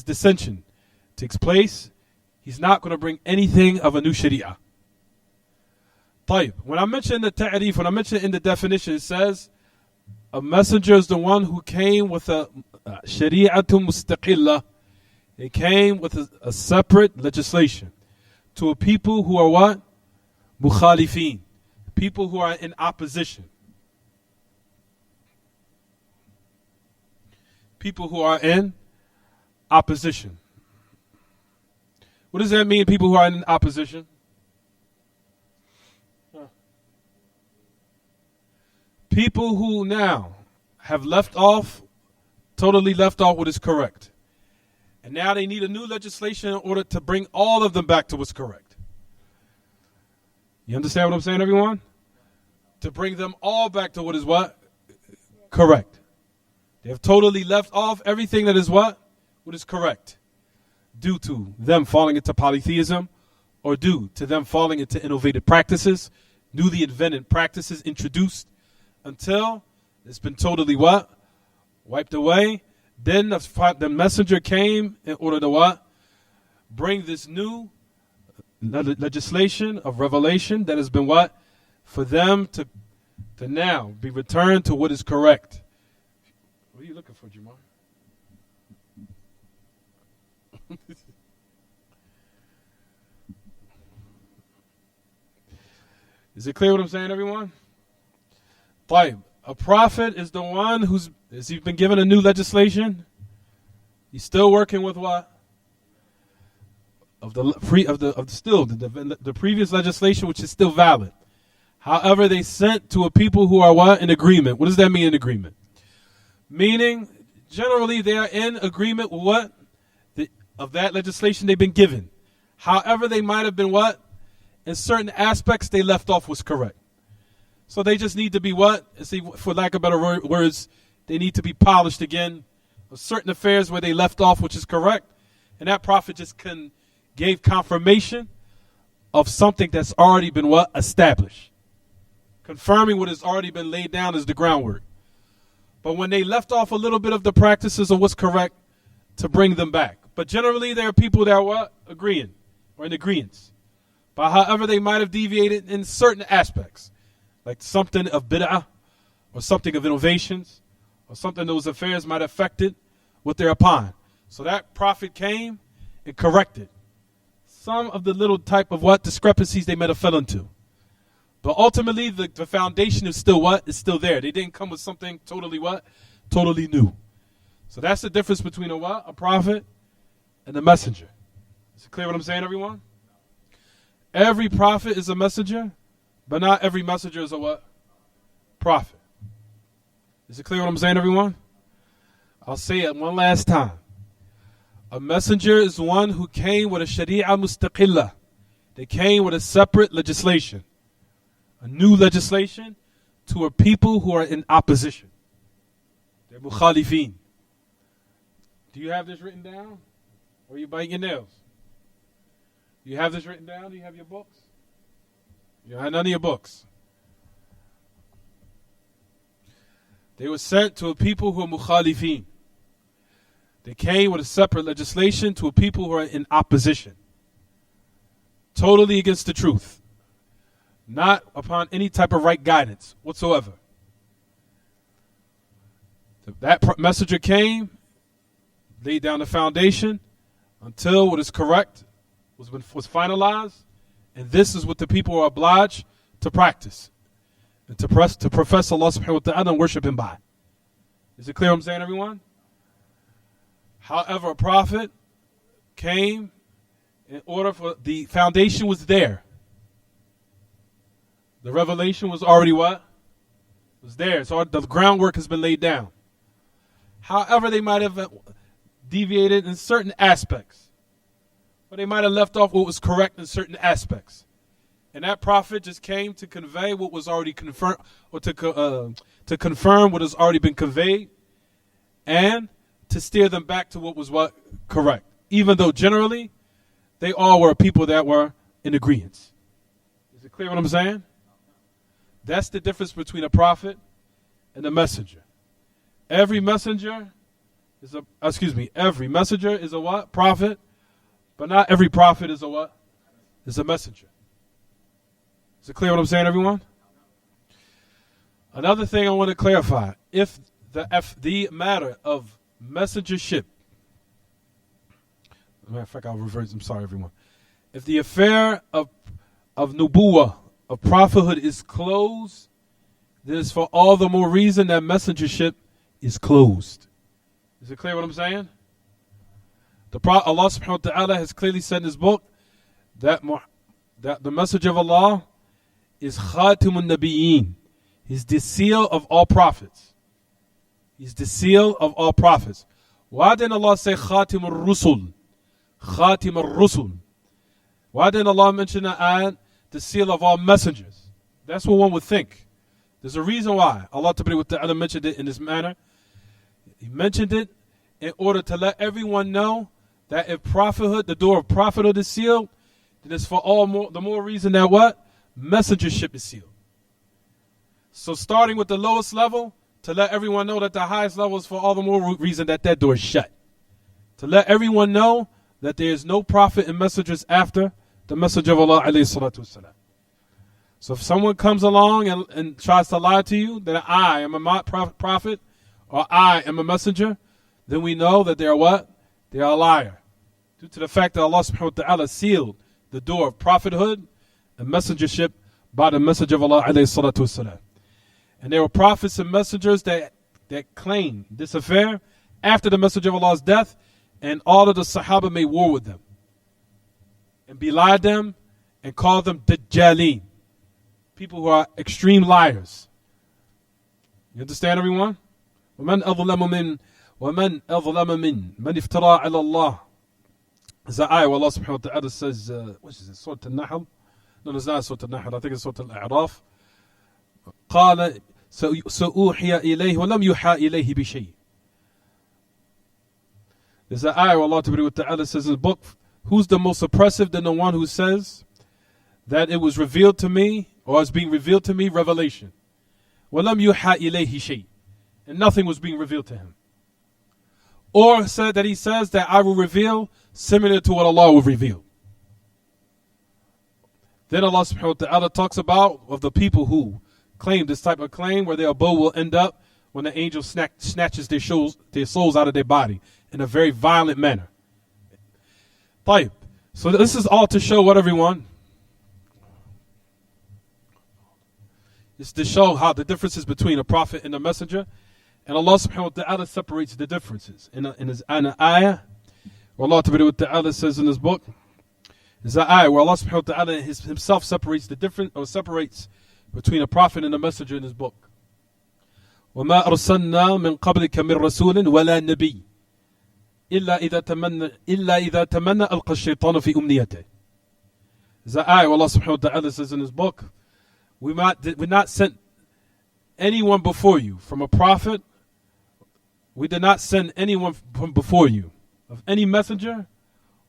descension takes place, he's not going to bring anything of a new sharia. طيب. When I mention the ta'rif, when I mention in the definition, it says a messenger is the one who came with a shari'atun mustaqillah. He came with a separate legislation to a people who are what? Mukhalifin. People who are in opposition. People who are in opposition. What does that mean, people who are in opposition? People who now have totally left off what is correct. And now they need a new legislation in order to bring all of them back to what's correct. You understand what I'm saying, everyone? To bring them all back to what is what? Correct. They have totally left off everything that is what? What is correct. Due to them falling into polytheism, or due to them falling into innovative practices, newly invented practices introduced, until it's been totally what? Wiped away. Then the messenger came in order to what? Bring this new legislation of revelation that has been what? For them to now be returned to what is correct. What are you looking for, Jamar? Is it clear what I'm saying, everyone? طيب. A prophet is the one who's been given a new legislation. He's still working with what? The previous legislation, which is still valid. However, they sent to a people who are what? In agreement. What does that mean, in agreement? Meaning, generally, they are in agreement with what? Of that legislation they've been given. However, they might have been what? In certain aspects, they left off was correct. So they just need to be what? See, for lack of better words, they need to be polished again. Certain affairs where they left off, which is correct. And that prophet just gave confirmation of something that's already been what? Established. Confirming what has already been laid down as the groundwork. But when they left off a little bit of the practices of what's correct, to bring them back. But generally there are people that are what? Agreeing or in agreeance. But however they might have deviated in certain aspects. Like something of bid'ah or something of innovations or something those affairs might have affected what they're upon. So that prophet came and corrected some of the little type of what discrepancies they might have fell into. But ultimately the foundation is still what? It's still there. They didn't come with something totally what? Totally new. So that's the difference between a what? A prophet and a messenger. Is it clear what I'm saying, everyone? Every prophet is a messenger, but not every messenger is a what? Prophet. Is it clear what I'm saying, everyone? I'll say it one last time. A messenger is one who came with a sharia mustaqillah. They came with a separate legislation. A new legislation to a people who are in opposition. They're mukhalifin. Do you have this written down? Or are you biting your nails? Do you have this written down? Do you have your books? You don't have none of your books. They were sent to a people who are mukhalifin. They came with a separate legislation to a people who are in opposition. Totally against the truth. Not upon any type of right guidance whatsoever. That messenger came, laid down the foundation until what is correct was finalized, and this is what the people are obliged to practice and to profess Allah subhanahu wa ta'ala and worship Him by. Is it clear what I'm saying, everyone? However, a prophet came in order for the foundation was there. The revelation was already what? Was there. So the groundwork has been laid down. However, they might have deviated in certain aspects. But they might have left off what was correct in certain aspects. And that prophet just came to convey what was already confirmed, or to confirm what has already been conveyed, and to steer them back to what was what correct. Even though generally, they all were people that were in agreement. Is it clear what I'm saying? That's the difference between a prophet and a messenger. Every messenger is a what? Prophet. But not every prophet is a what? Is a messenger. Is it clear what I'm saying, everyone? Another thing I want to clarify. If the matter of messengership, as a matter of fact, I'll reverse. I'm sorry, everyone. If the affair of nubuwah, of prophethood, is closed, then it's for all the more reason that messengership is closed. Is it clear what I'm saying? Allah subhanahu wa ta'ala has clearly said in His book that the message of Allah is Khatimun Nabiyyin. He's the seal of all prophets. He's the seal of all prophets. Why didn't Allah say Khatimur Rusul? Khatimur Rusul. Why didn't Allah mention the ayat, the seal of all messengers? That's what one would think. There's a reason why Allah Ta'ala mentioned it in this manner. He mentioned it in order to let everyone know that if prophethood, the door of prophethood is sealed, then it's for the more reason that what? Messengership is sealed. So starting with the lowest level, to let everyone know that the highest level is for all the more reason that door is shut. To let everyone know that there is no prophet and messengers after the message of Allah alayhi salatu wasalam. So if someone comes along and tries to lie to you that I am a prophet or I am a messenger, then we know that they are what? They are a liar. Due to the fact that Allah subhanahu wa ta'ala sealed the door of prophethood and messengership by the message of Allah alayhi salatu wasalam. And there were prophets and messengers that claimed this affair after the message of Allah's death, and all of the Sahaba made war with them and belied them and called them Dajjaleen, people who are extreme liars. You understand, everyone? وَمَنْ أَظْلَمَ مِنْ مَنْ افترى على الله. There's an ayah where Allah subhanahu wa ta'ala says, what is it, Surah Al-Nahl? No, it's not Surah Al-Nahl, I think it's Surah Al-A'raf. قال سأوحي إليه ولم يوحى إليه بشيء. There's an ayah where Allah Ta'ala says in the book, who's the most oppressive than the one who says that it was revealed to me, or is being revealed to me, revelation. وَلَمْ يُوحَى إِلَيْهِ شَيْءٍ, and nothing was being revealed to him. Or said that he says that I will reveal similar to what Allah will reveal. Then Allah subhanahu wa ta'ala talks about of the people who claim this type of claim, where their abode will end up when the angel snatches their souls out of their body in a very violent manner. طيب. So this is all to show what, everyone? It's to show how the differences between a prophet and a messenger. And Allah subhanahu wa ta'ala separates the differences. In an ayah, where Allah ta'ala says in this book, is an ayah where Allah subhanahu wa ta'ala himself separates the different, or separates between a prophet and a messenger in his book. وَمَا أَرْسَلْنَا مِنْ قَبْلِكَ مِنْ رَسُولٍ وَلَا نَبِيٍّ إِلَّا إِذَا تَمَنَّى أَلْقَى الشَّيْطَانُ فِي أُمْنِيَتِهِ. Is an ayah where Allah subhanahu wa ta'ala says in his book, we not sent anyone before you from a prophet. We did not send anyone from before you of any messenger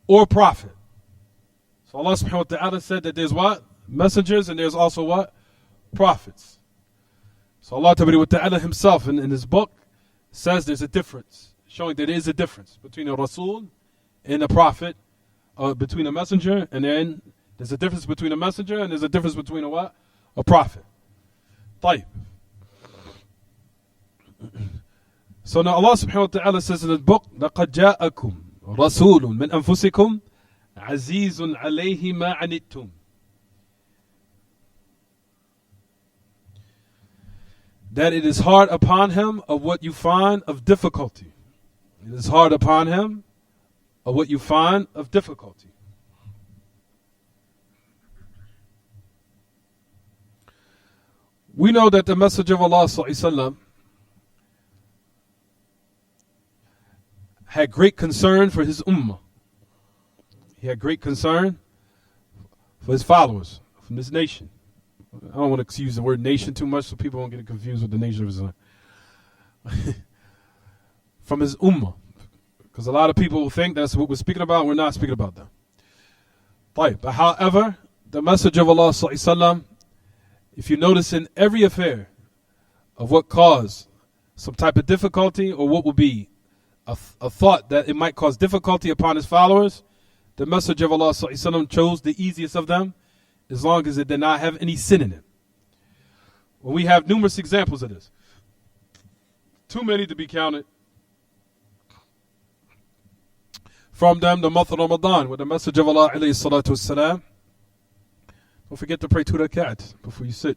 or prophet. So Allah subhanahu wa ta'ala said that there's what? Messengers, and there's also what? Prophets. So Allah ta'ala himself in his book says there's a difference, showing that there is a difference between a Rasul and a prophet, between a messenger, and then there's a difference between a messenger, and there's a difference between a what? A prophet. طيب. So now Allah subhanahu wa ta'ala says in the book, لَقَدْ جَاءَكُمْ رَسُولٌ مِنْ أَنفُسِكُمْ عَزِيزٌ عَلَيْهِ مَا عَنِتُّمْ. That it is hard upon him of what you find of difficulty. It is hard upon him of what you find of difficulty. We know that the Messenger of Allah ﷺ had great concern for his ummah. He had great concern for his followers, from this nation. I don't want to use the word nation too much so people won't get confused with the nation of Islam. From his ummah. Because a lot of people will think that's what we're speaking about. We're not speaking about that. But however, the Messenger of Allah ﷺ, if you notice in every affair of what caused some type of difficulty, or what would be a thought that it might cause difficulty upon his followers, the Messenger of Allah ﷺ chose the easiest of them, as long as it did not have any sin in it. Well, we have numerous examples of this. Too many to be counted. From them, the month of Ramadan, with the Messenger of Allah alayhi salatu wassalam. Don't forget to pray 2 rakat before you sit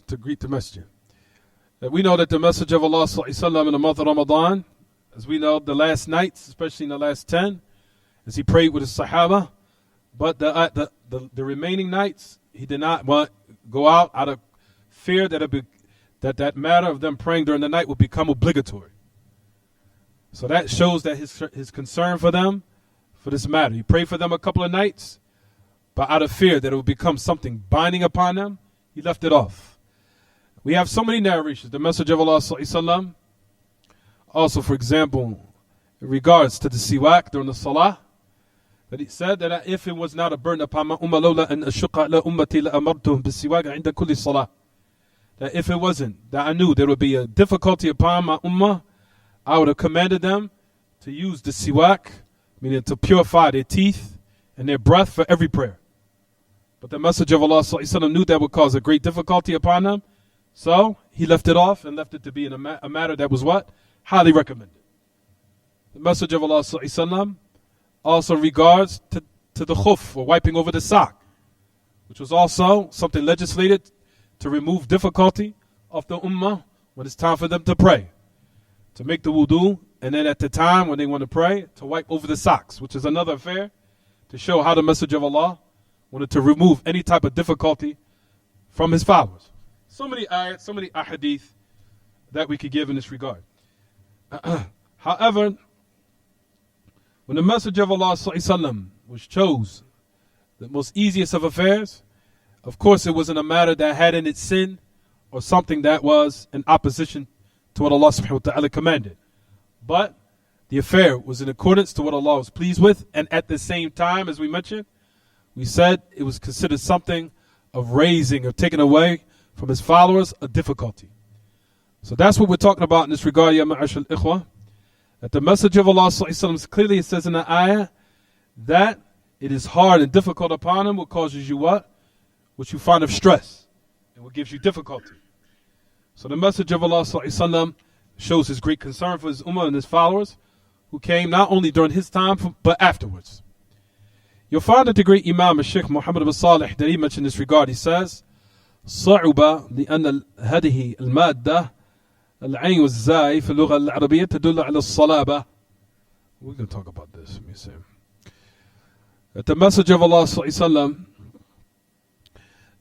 to greet the masjid. We know that the Messenger of Allah ﷺ in the month of Ramadan, as we know, the last nights, especially in the last 10, as he prayed with his Sahaba, but the remaining nights, he did not go out of fear that matter of them praying during the night would become obligatory. So that shows that his concern for them, for this matter. He prayed for them a couple of nights, but out of fear that it would become something binding upon them, he left it off. We have so many narrations. The Messenger of Allah ﷺ, also, for example, in regards to the siwak during the salah, that he said that if it was not a burden upon my ummah, lawla an ashqa ala ummati la amartuhum bis-siwak 'inda kulli salah. That if it wasn't, that I knew there would be a difficulty upon my ummah, I would have commanded them to use the siwak, meaning to purify their teeth and their breath for every prayer. But the Messenger of Allah ﷺ knew that would cause a great difficulty upon them, so he left it off and left it to be in a matter that was what? Highly recommended. The Messenger of Allah ﷺ also regards to the khuf, or wiping over the sock, which was also something legislated to remove difficulty of the ummah when it's time for them to pray. To make the wudu, and then at the time when they want to pray, to wipe over the socks, which is another affair, to show how the Messenger of Allah wanted to remove any type of difficulty from his followers. So many ayat, so many ahadith that we could give in this regard. However, when the Messenger of Allah ﷺ was chose the most easiest of affairs Of course, it wasn't a matter that had in it sin or something that was in opposition to what Allah subhanahu wa ta'ala commanded. But the affair was in accordance to what Allah was pleased with, and at the same time, as we mentioned, we said it was considered something of raising or taking away from his followers a difficulty. So that's what we're talking about in this regard, ya ma'ashal ikhwah. That the message of Allah clearly it says in the ayah that it is hard and difficult upon him, what causes you what? What you find of stress and what gives you difficulty. So the message of Allah shows his great concern for his ummah and his followers who came not only during his time but afterwards. You'll find that the great Imam Sheikh Muhammad ibn Salih that he mentioned in this regard, he says, صعب لأن هذه المادة العين والزاي في اللغة العربية تدل على الصلابة. We're going to talk about this. Let me see. That the message of Allah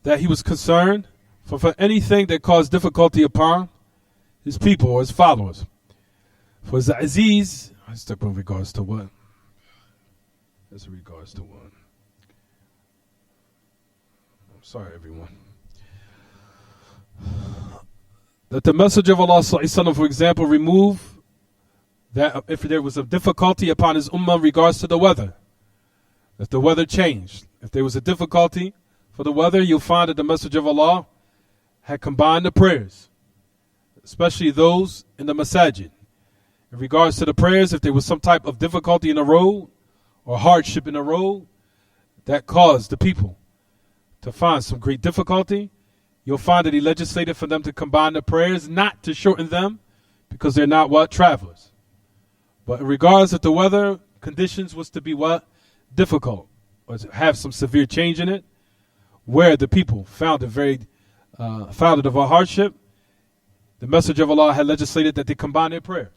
that he was concerned for anything that caused difficulty upon his people or his followers. For his Aziz, I stuck in regards to what? As regards to what? I'm sorry, everyone. That the message of Allah, for example, remove that if there was a difficulty upon his ummah in regards to the weather. If the weather changed, if there was a difficulty for the weather, you'll find that the message of Allah had combined the prayers, especially those in the masajid. In regards to the prayers, if there was some type of difficulty in the road or hardship in the road that caused the people to find some great difficulty, you'll find that he legislated for them to combine the prayers, not to shorten them, because they're not what? Travelers. But in regards to the weather conditions was to be what? Difficult, or to have some severe change in it, where the people found it found it of a hardship, the message of Allah had legislated that they combine their prayer.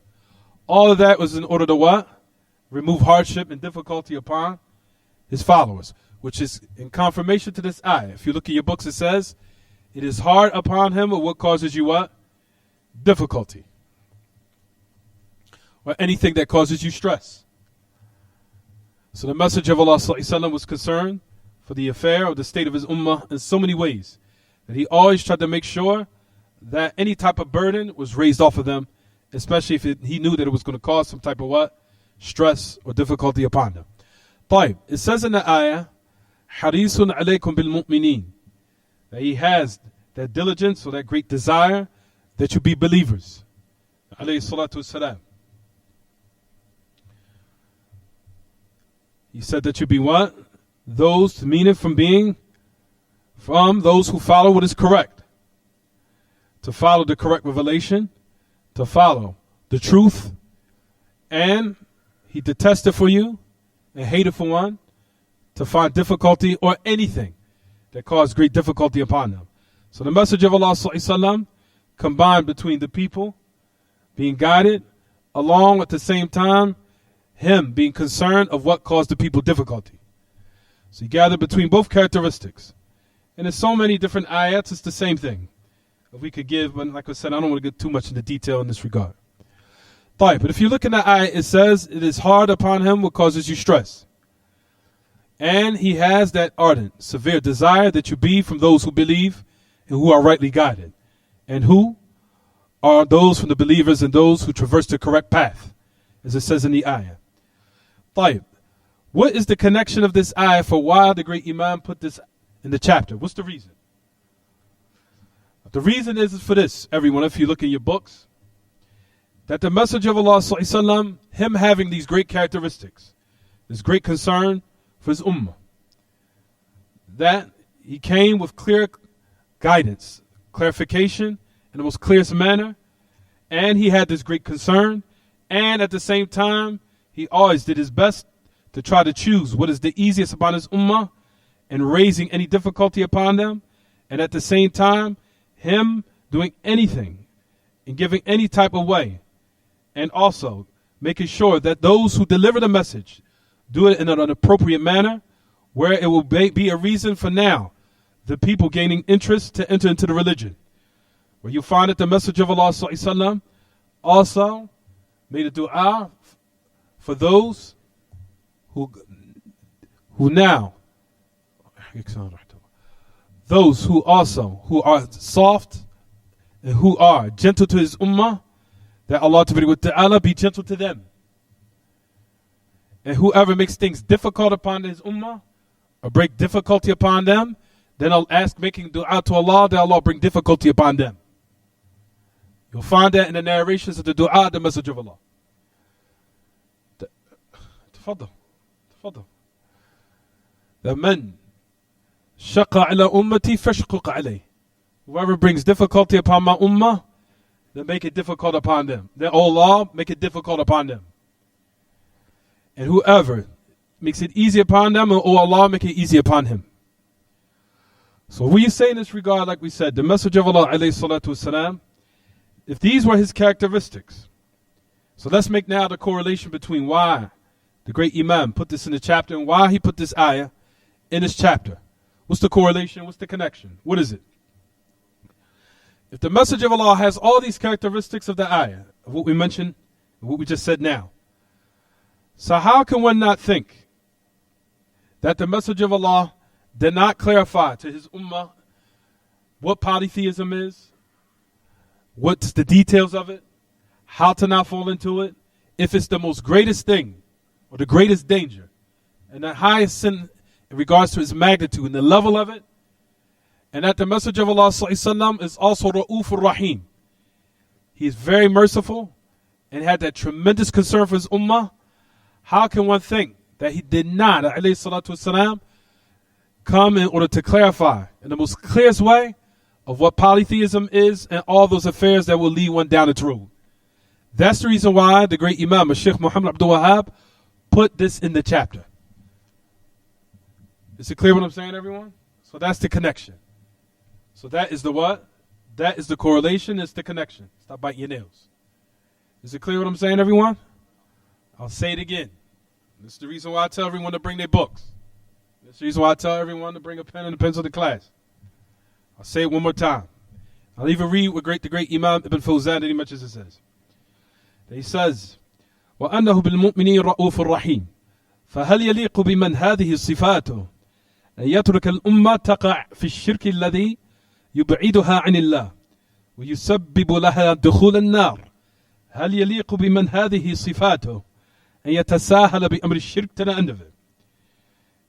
All of that was in order to what? Remove hardship and difficulty upon his followers, which is in confirmation to this ayah. If you look at your books, it says, it is hard upon him, or what causes you what? Difficulty. Or anything that causes you stress. So the message of Allah was concerned for the affair of the state of his ummah in so many ways, that he always tried to make sure that any type of burden was raised off of them, especially if he knew that it was going to cause some type of what? Stress or difficulty upon them. طيب, it says in the ayah, حَرِيصٌ عَلَيْكُمْ بِالْمُؤْمِنِينَ, that he has that diligence or that great desire that you be believers. Alayhi salatu wassalam. He said that you be what? Those, meaning from those who follow what is correct. To follow the correct revelation, to follow the truth, and he detested for you and hated for one, to find difficulty or anything that caused great difficulty upon them. So the message of Allah combined between the people being guided, along at the same time him being concerned of what caused the people difficulty. So he gathered between both characteristics. And there's so many different ayats, it's the same thing. If we could give, but like I said, I don't want to get too much into detail in this regard. But if you look in the ayat, it says, it is hard upon him what causes you stress. And he has that ardent, severe desire that you be from those who believe and who are rightly guided. And who are those from the believers and those who traverse the correct path, as it says in the ayah. What is the connection of this ayah for why the great Imam put this in the chapter? What's the reason? The reason is for this, everyone, if you look in your books, that the message of Allah, him having these great characteristics, this great concern for his ummah, that he came with clear guidance, clarification in the most clearest manner, and he had this great concern, and at the same time, he always did his best to try to choose what is the easiest upon his ummah and raising any difficulty upon them, and at the same time, him doing anything and giving any type of way, and also making sure that those who deliver the message do it in an appropriate manner, where it will be a reason for now the people gaining interest to enter into the religion. Where you find that the message of Allah also made a dua for those who those who are soft and who are gentle to his ummah, that Allah Ta'ala be gentle to them. And whoever makes things difficult upon his ummah, or break difficulty upon them, then I'll ask, making dua to Allah, that Allah bring difficulty upon them. You'll find that in the narrations of the dua, the message of Allah. تفضل. The man shaqa ala ummati fashquq alayh. Whoever brings difficulty upon my ummah, then make it difficult upon them. Then, O Allah, make it difficult upon them. And whoever makes it easy upon them, O Allah, make it easy upon him. So we say in this regard, like we said, the Messenger of Allah, alayhi salatu wasalam, if these were his characteristics, so let's make now the correlation between why the great Imam put this in the chapter and why he put this ayah in this chapter. What's the correlation? What's the connection? What is it? If the Messenger of Allah has all these characteristics of the ayah, of what we mentioned, what we just said now, so how can one not think that the Messenger of Allah did not clarify to his ummah what polytheism is, what's the details of it, how to not fall into it, if it's the most greatest thing or the greatest danger and the highest sin in regards to its magnitude and the level of it, and that the Messenger of Allah ﷺ is also Ra'ufur Rahim. He is very merciful and had that tremendous concern for his ummah. How can one think that he did not, alayhi salatu wasalam, come in order to clarify in the most clearest way of what polytheism is and all those affairs that will lead one down its road? That's the reason why the great Imam, Sheikh Muhammad Abdul Wahab, put this in the chapter. Is it clear what I'm saying, everyone? So that's the connection. So that is the what? That is the correlation, it's the connection. Stop biting your nails. Is it clear what I'm saying, everyone? I'll say it again. This is the reason why I tell everyone to bring their books. This is the reason why I tell everyone to bring a pen and a pencil to class. I'll say it one more time. I'll even read what the great Imam Ibn Fawzan that he mentions. It says, he says, وَأَنَّهُ بِالْمُؤْمِنِينَ رَؤُوفٌ رَحِيمٌ فَهَلْ يَلِيقُ بِمَنْ هَذِهِ الصِّفَاتُ أن يترك الأمة تقع في الشرك الذي يبعدها عن الله ويسبب لها دخول النار؟ هل يليق بمن هذه صفاته أن يتساهل بأمر الشرك to the end of it?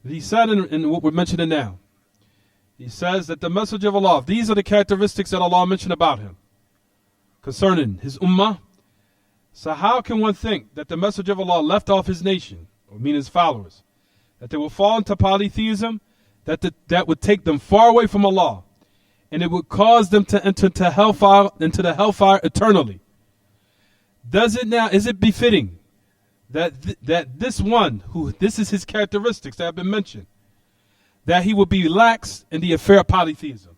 He said in what we're mentioning now, he says that the Messenger of Allah, these are the characteristics that Allah mentioned about him concerning his ummah. So how can one think that the Messenger of Allah left off his nation, or mean his followers, that they will fall into polytheism, that would take them far away from Allah, and it would cause them to enter into the hellfire eternally? Is it befitting that this one, who this is his characteristics that have been mentioned, that he will be lax in the affair of polytheism,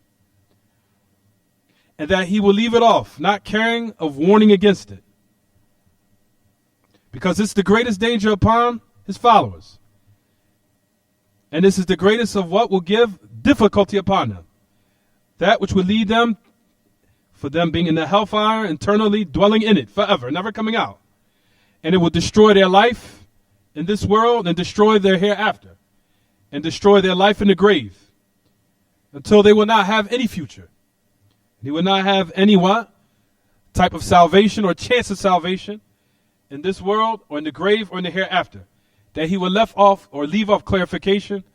and that he will leave it off, not caring of warning against it, because it's the greatest danger upon his followers, and this is the greatest of what will give difficulty upon them, that which will lead them for them being in the hellfire, eternally dwelling in it forever, never coming out. And it will destroy their life in this world and destroy their hereafter, and destroy their life in the grave, until they will not have any future. They will not have any what? Type of salvation or chance of salvation in this world or in the grave or in the hereafter. That he will leave off clarification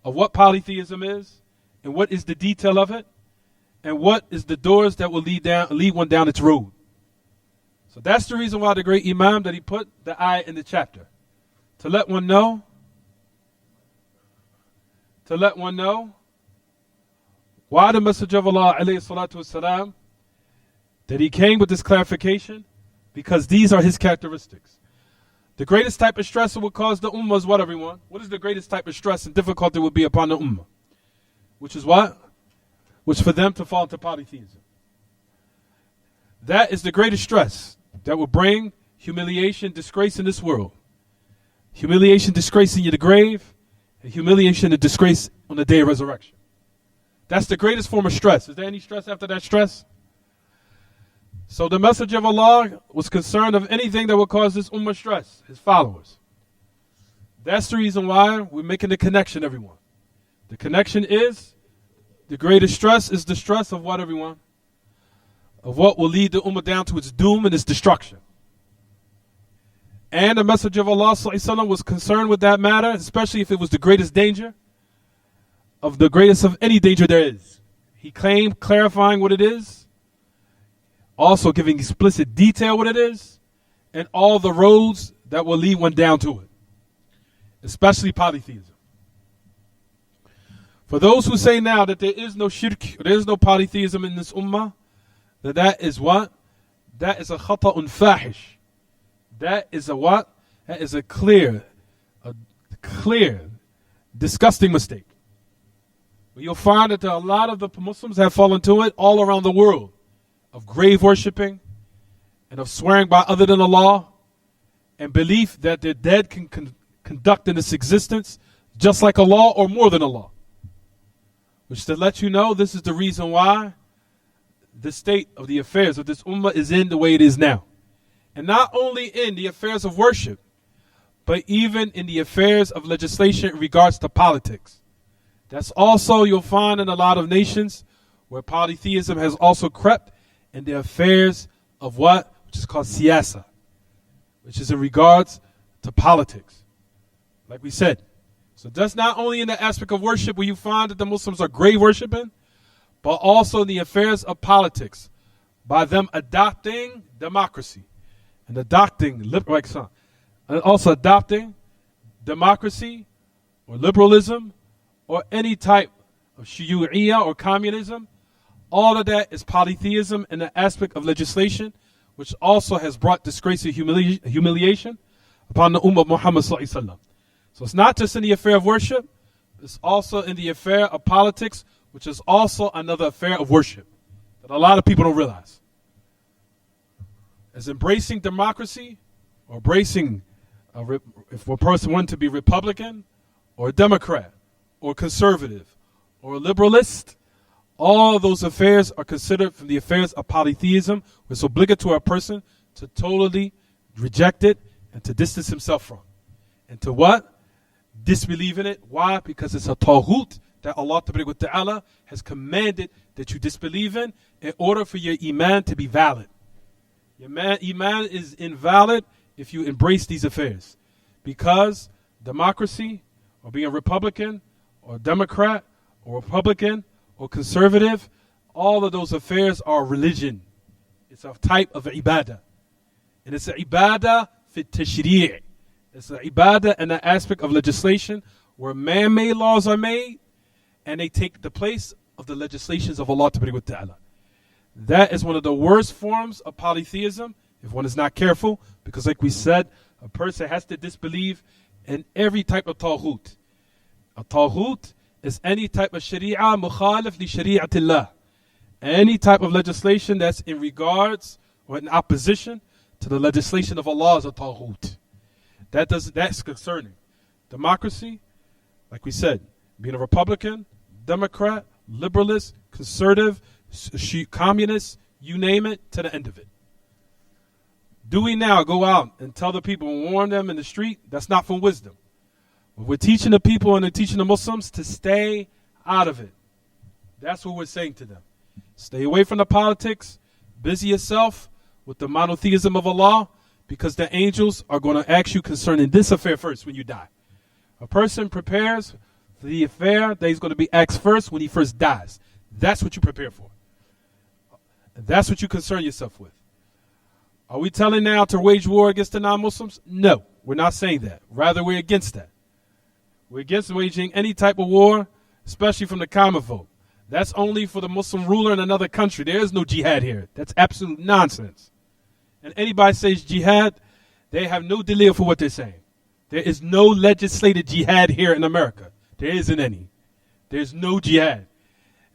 of what polytheism is and what is the detail of it, and what is the doors that will lead one down its road. So that's the reason why the great Imam, that he put the ayah in the chapter, to let one know why the Messenger of Allah, alayhi salatu wasalam, that he came with this clarification, because these are his characteristics. The greatest type of stress that will cause the ummah is what, everyone? What is the greatest type of stress and difficulty will be upon the ummah? Which is what? Which for them to fall into polytheism. That is the greatest stress that will bring humiliation, disgrace in this world. Humiliation, disgrace in the grave, and humiliation and disgrace on the day of resurrection. That's the greatest form of stress. Is there any stress after that stress? So the Messenger of Allah was concerned of anything that would cause this ummah stress, his followers. That's the reason why we're making the connection, everyone. The connection is The greatest stress is the stress of what, everyone? Of what will lead the ummah down to its doom and its destruction. And the Messenger of Allah ﷺ was concerned with that matter, especially if it was the greatest danger, of the greatest of any danger there is. He claimed clarifying what it is, also giving explicit detail what it is, and all the roads that will lead one down to it, especially polytheism. For those who say now that there is no shirk, there is no polytheism in this ummah, that is what? That is a khata'un fahish. That is a what? That is a clear, disgusting mistake. You'll find that a lot of the Muslims have fallen to it all around the world, of grave worshipping and of swearing by other than Allah, and belief that the dead can conduct in this existence just like Allah or more than Allah. Which to let you know, this is the reason why the state of the affairs of this ummah is in the way it is now. And not only in the affairs of worship, but even in the affairs of legislation in regards to politics. That's also, you'll find in a lot of nations where polytheism has also crept in the affairs of what? Which is called siyasa, which is in regards to politics. Like we said. So that's not only in the aspect of worship where you find that the Muslims are grave worshiping, but also in the affairs of politics, by them adopting democracy and adopting democracy or liberalism or any type of shuyu'iyya or communism. All of that is polytheism in the aspect of legislation, which also has brought disgrace and humiliation upon the ummah of Muhammad sallallahu alaihi wasallam. So it's not just in the affair of worship, it's also in the affair of politics, which is also another affair of worship that a lot of people don't realize. As embracing democracy, or embracing, if a person wanted to be Republican, or a Democrat, or conservative, or a liberalist, all of those affairs are considered from the affairs of polytheism, which is obligatory to a person to totally reject it and to distance himself from. And to what? Disbelieve in it. Why? Because it's a tawhut that Allah Ta'ala has commanded that you disbelieve in order for your iman to be valid. Your iman is invalid if you embrace these affairs. Because democracy, or being a Republican, or Democrat, or Republican, or conservative, all of those affairs are religion. It's a type of ibadah. And it's an ibadah fit tashri'. It's an ibadah and an aspect of legislation where man-made laws are made and they take the place of the legislations of Allah Ta'ala. That is one of the worst forms of polytheism if one is not careful, because like we said, a person has to disbelieve in every type of tawhut. A tawhut is any type of sharia mukhalif li shari'atillah. Any type of legislation that's in regards or in opposition to the legislation of Allah is a tawhut. That's concerning. Democracy, like we said, being a Republican, Democrat, liberalist, conservative, communist, you name it, to the end of it. Do we now go out and tell the people and warn them in the street? That's not from wisdom. We're teaching the people and teaching the Muslims to stay out of it. That's what we're saying to them. Stay away from the politics. Busy yourself with the monotheism of Allah, because the angels are going to ask you concerning this affair first when you die. A person prepares for the affair that he's going to be asked first when he first dies. That's what you prepare for. And that's what you concern yourself with. Are we telling now to wage war against the non-Muslims? No, we're not saying that. Rather, we're against that. We're against waging any type of war, especially from the common folk. That's only for the Muslim ruler in another country. There is no jihad here. That's absolute nonsense. And anybody says jihad, they have no delil for what they're saying. There is no legislated jihad here in America. There isn't any. There's no jihad.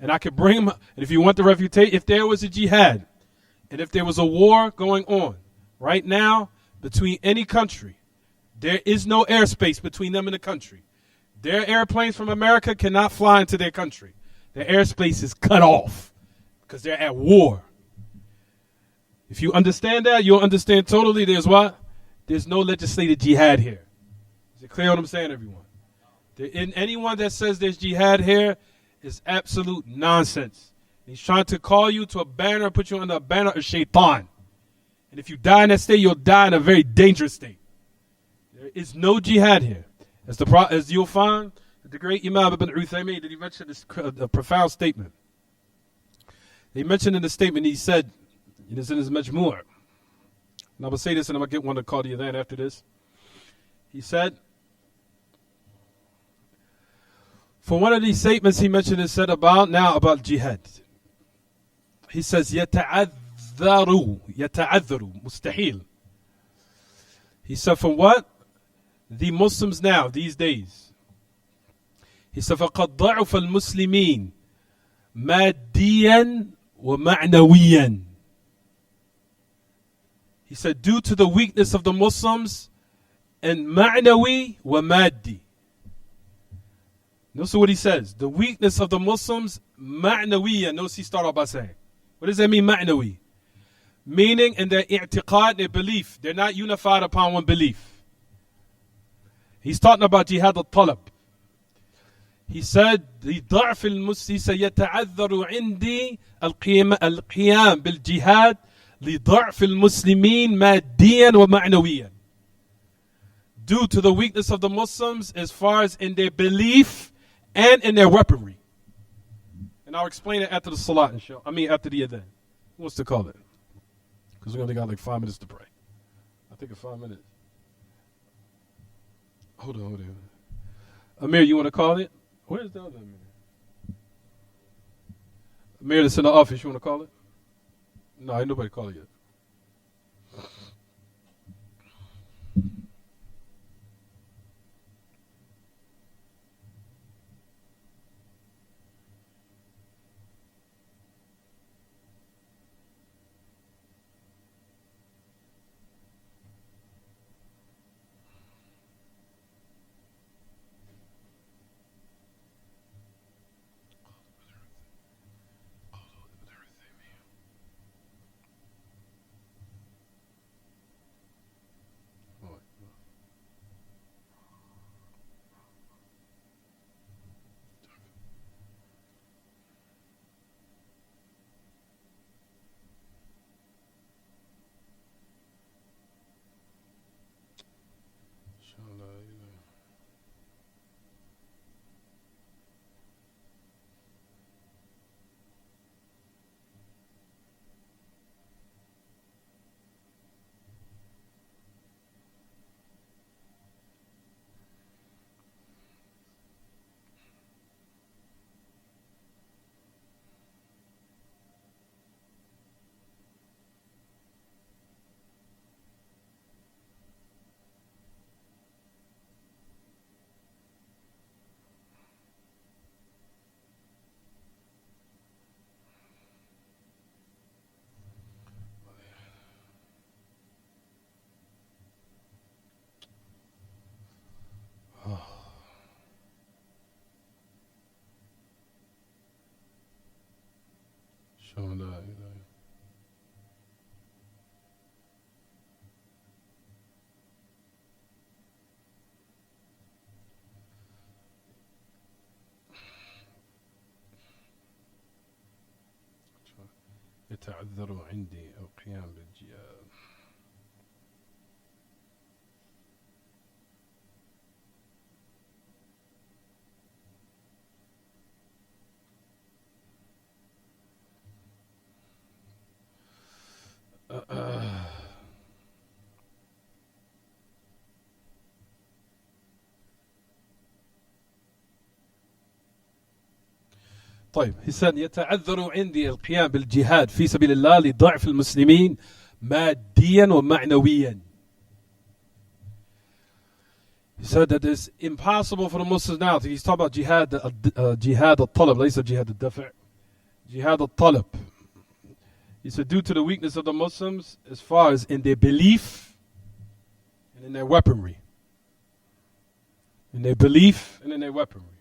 And I could bring them, and if you want the refutation, if there was a jihad, and if there was a war going on right now between any country, there is no airspace between them and the country. Their airplanes from America cannot fly into their country. Their airspace is cut off because they're at war. If you understand that, you'll understand totally there's what? There's no legislated jihad here. Is it clear what I'm saying, everyone? Anyone that says there's jihad here is absolute nonsense. He's trying to call you to a banner, put you under a banner of shaitan. And if you die in that state, you'll die in a very dangerous state. There is no jihad here. As you'll find, the great Imam Ibn Uthaymeen, did he mention this profound statement? He mentioned in the statement, he said, it is in his Majmu'. And I will say this, and I'm going to get one to call you then after this. He said, for one of these statements he mentioned and said about jihad. He says, يتعذر مستحيل. He said, from what? The Muslims now, these days. He said, فَقَدْ ضَعُفَ الْمُسْلِمِينَ مَادِّيًا وَمَعْنَوِيًا. He said, due to the weakness of the Muslims and ma'nawi wa maddi. Notice what he says. The weakness of the Muslims, ma'nawiya. Notice he started off by saying. What does that mean, ma'nawi? Meaning in their i'tiqad, their belief. They're not unified upon one belief. He's talking about jihad al-talab. He said, the ضعف المسلم سيتعذر عندي القيام بالجهاد لضعف المسلمين ماديا ومعنويا. Due to the weakness of the Muslims as far as in their belief and in their weaponry. And I'll explain it after the salat, after the adhan. Who wants to call it? Because we only got like 5 minutes to pray. I think 5 minutes. Hold on. Amir, you want to call it? Where's the other Amir? Amir that's in the office, you want to call it? No, ain't nobody call it yet. يتعذر عندي القيام بالجهاد. طيب he said يتعذر عندي القيام بالجهاد في سبيل الله لضعف المسلمين ماديا ومعنويا. He said that it's impossible for the Muslims now. He's talking about jihad al-talab, ليس jihad al-dafa', jihad al-talab. He said due to the weakness of the Muslims as far as in their belief and in their weaponry. In their belief and in their weaponry.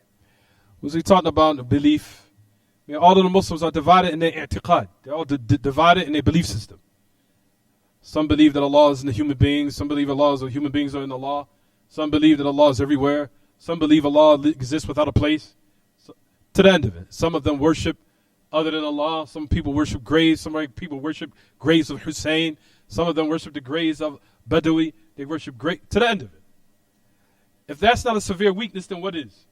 Was he talking about belief? All of the Muslims are divided in their i'tiqad. They're all divided in their belief system. Some believe that Allah is in the human beings. Some believe human beings are in Allah. Some believe that Allah is everywhere. Some believe Allah exists without a place. So to the end of it. Some of them worship other than Allah. Some people worship graves. Some people worship graves of Hussein. Some of them worship the graves of Badawi. They worship great to the end of it. If that's not a severe weakness, then what is?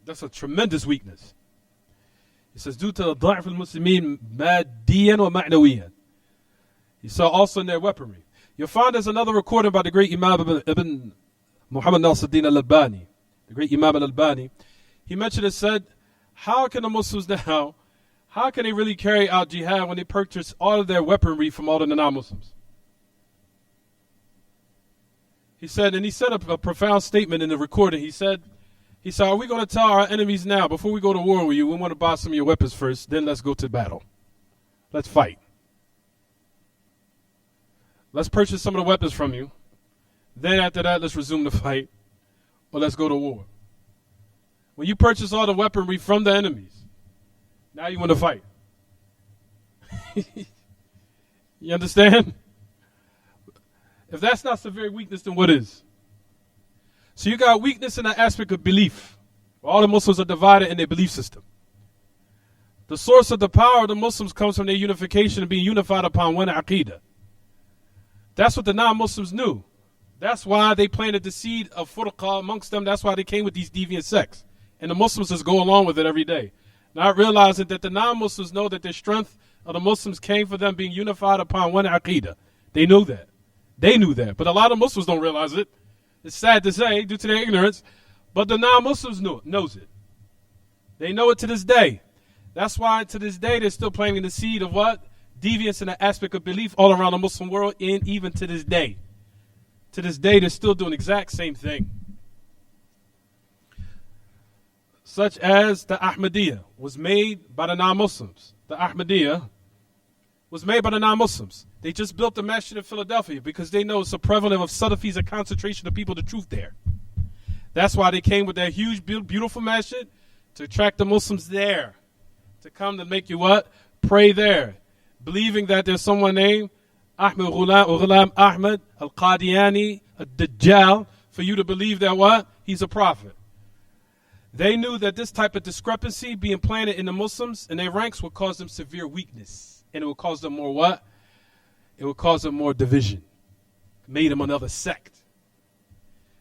That's a tremendous weakness. He says, due to the ضعف المسلمين ماديا ومعنويا. He saw also in their weaponry. You'll find there's another recording by the great Imam Ibn Muhammad Nasiruddin al-Albani, the great Imam al-Albani. He mentioned and said, how can the Muslims now, how can they really carry out jihad when they purchase all of their weaponry from all the non-Muslims? He said, and he said a profound statement in the recording. He said, are we going to tell our enemies now, before we go to war with you, we want to buy some of your weapons first, then let's go to battle. Let's fight. Let's purchase some of the weapons from you. Then after that, let's resume the fight, or let's go to war. When you purchase all the weaponry from the enemies, now you want to fight. You understand? If that's not severe weakness, then what is? So you got weakness in the aspect of belief. All the Muslims are divided in their belief system. The source of the power of the Muslims comes from their unification and being unified upon one aqidah. That's what the non-Muslims knew. That's why they planted the seed of furqa amongst them. That's why they came with these deviant sects. And the Muslims just go along with it every day. Not realizing that the non-Muslims know that the strength of the Muslims came for them being unified upon one aqidah. They knew that. They knew that. But a lot of Muslims don't realize it. It's sad to say, due to their ignorance. But the non-Muslims knows it. They know it to this day. That's why to this day they're still planting the seed of what? Deviance in the aspect of belief all around the Muslim world, and even to this day. To this day, they're still doing the exact same thing. Such as the Ahmadiyya was made by the non-Muslims. The Ahmadiyya was made by the non-Muslims. They just built the masjid in Philadelphia because they know it's a prevalent of Salafis, a concentration of people, the truth there. That's why they came with that huge, beautiful masjid to attract the Muslims there. To come to make you what? Pray there. Believing that there's someone named Ahmed Ghulam Ahmed Al-Qadiani Al-Dajjal, for you to believe that what? He's a prophet. They knew that this type of discrepancy being planted in the Muslims in their ranks would cause them severe weakness. And it would cause them more what? It would cause them more division. Made them another sect.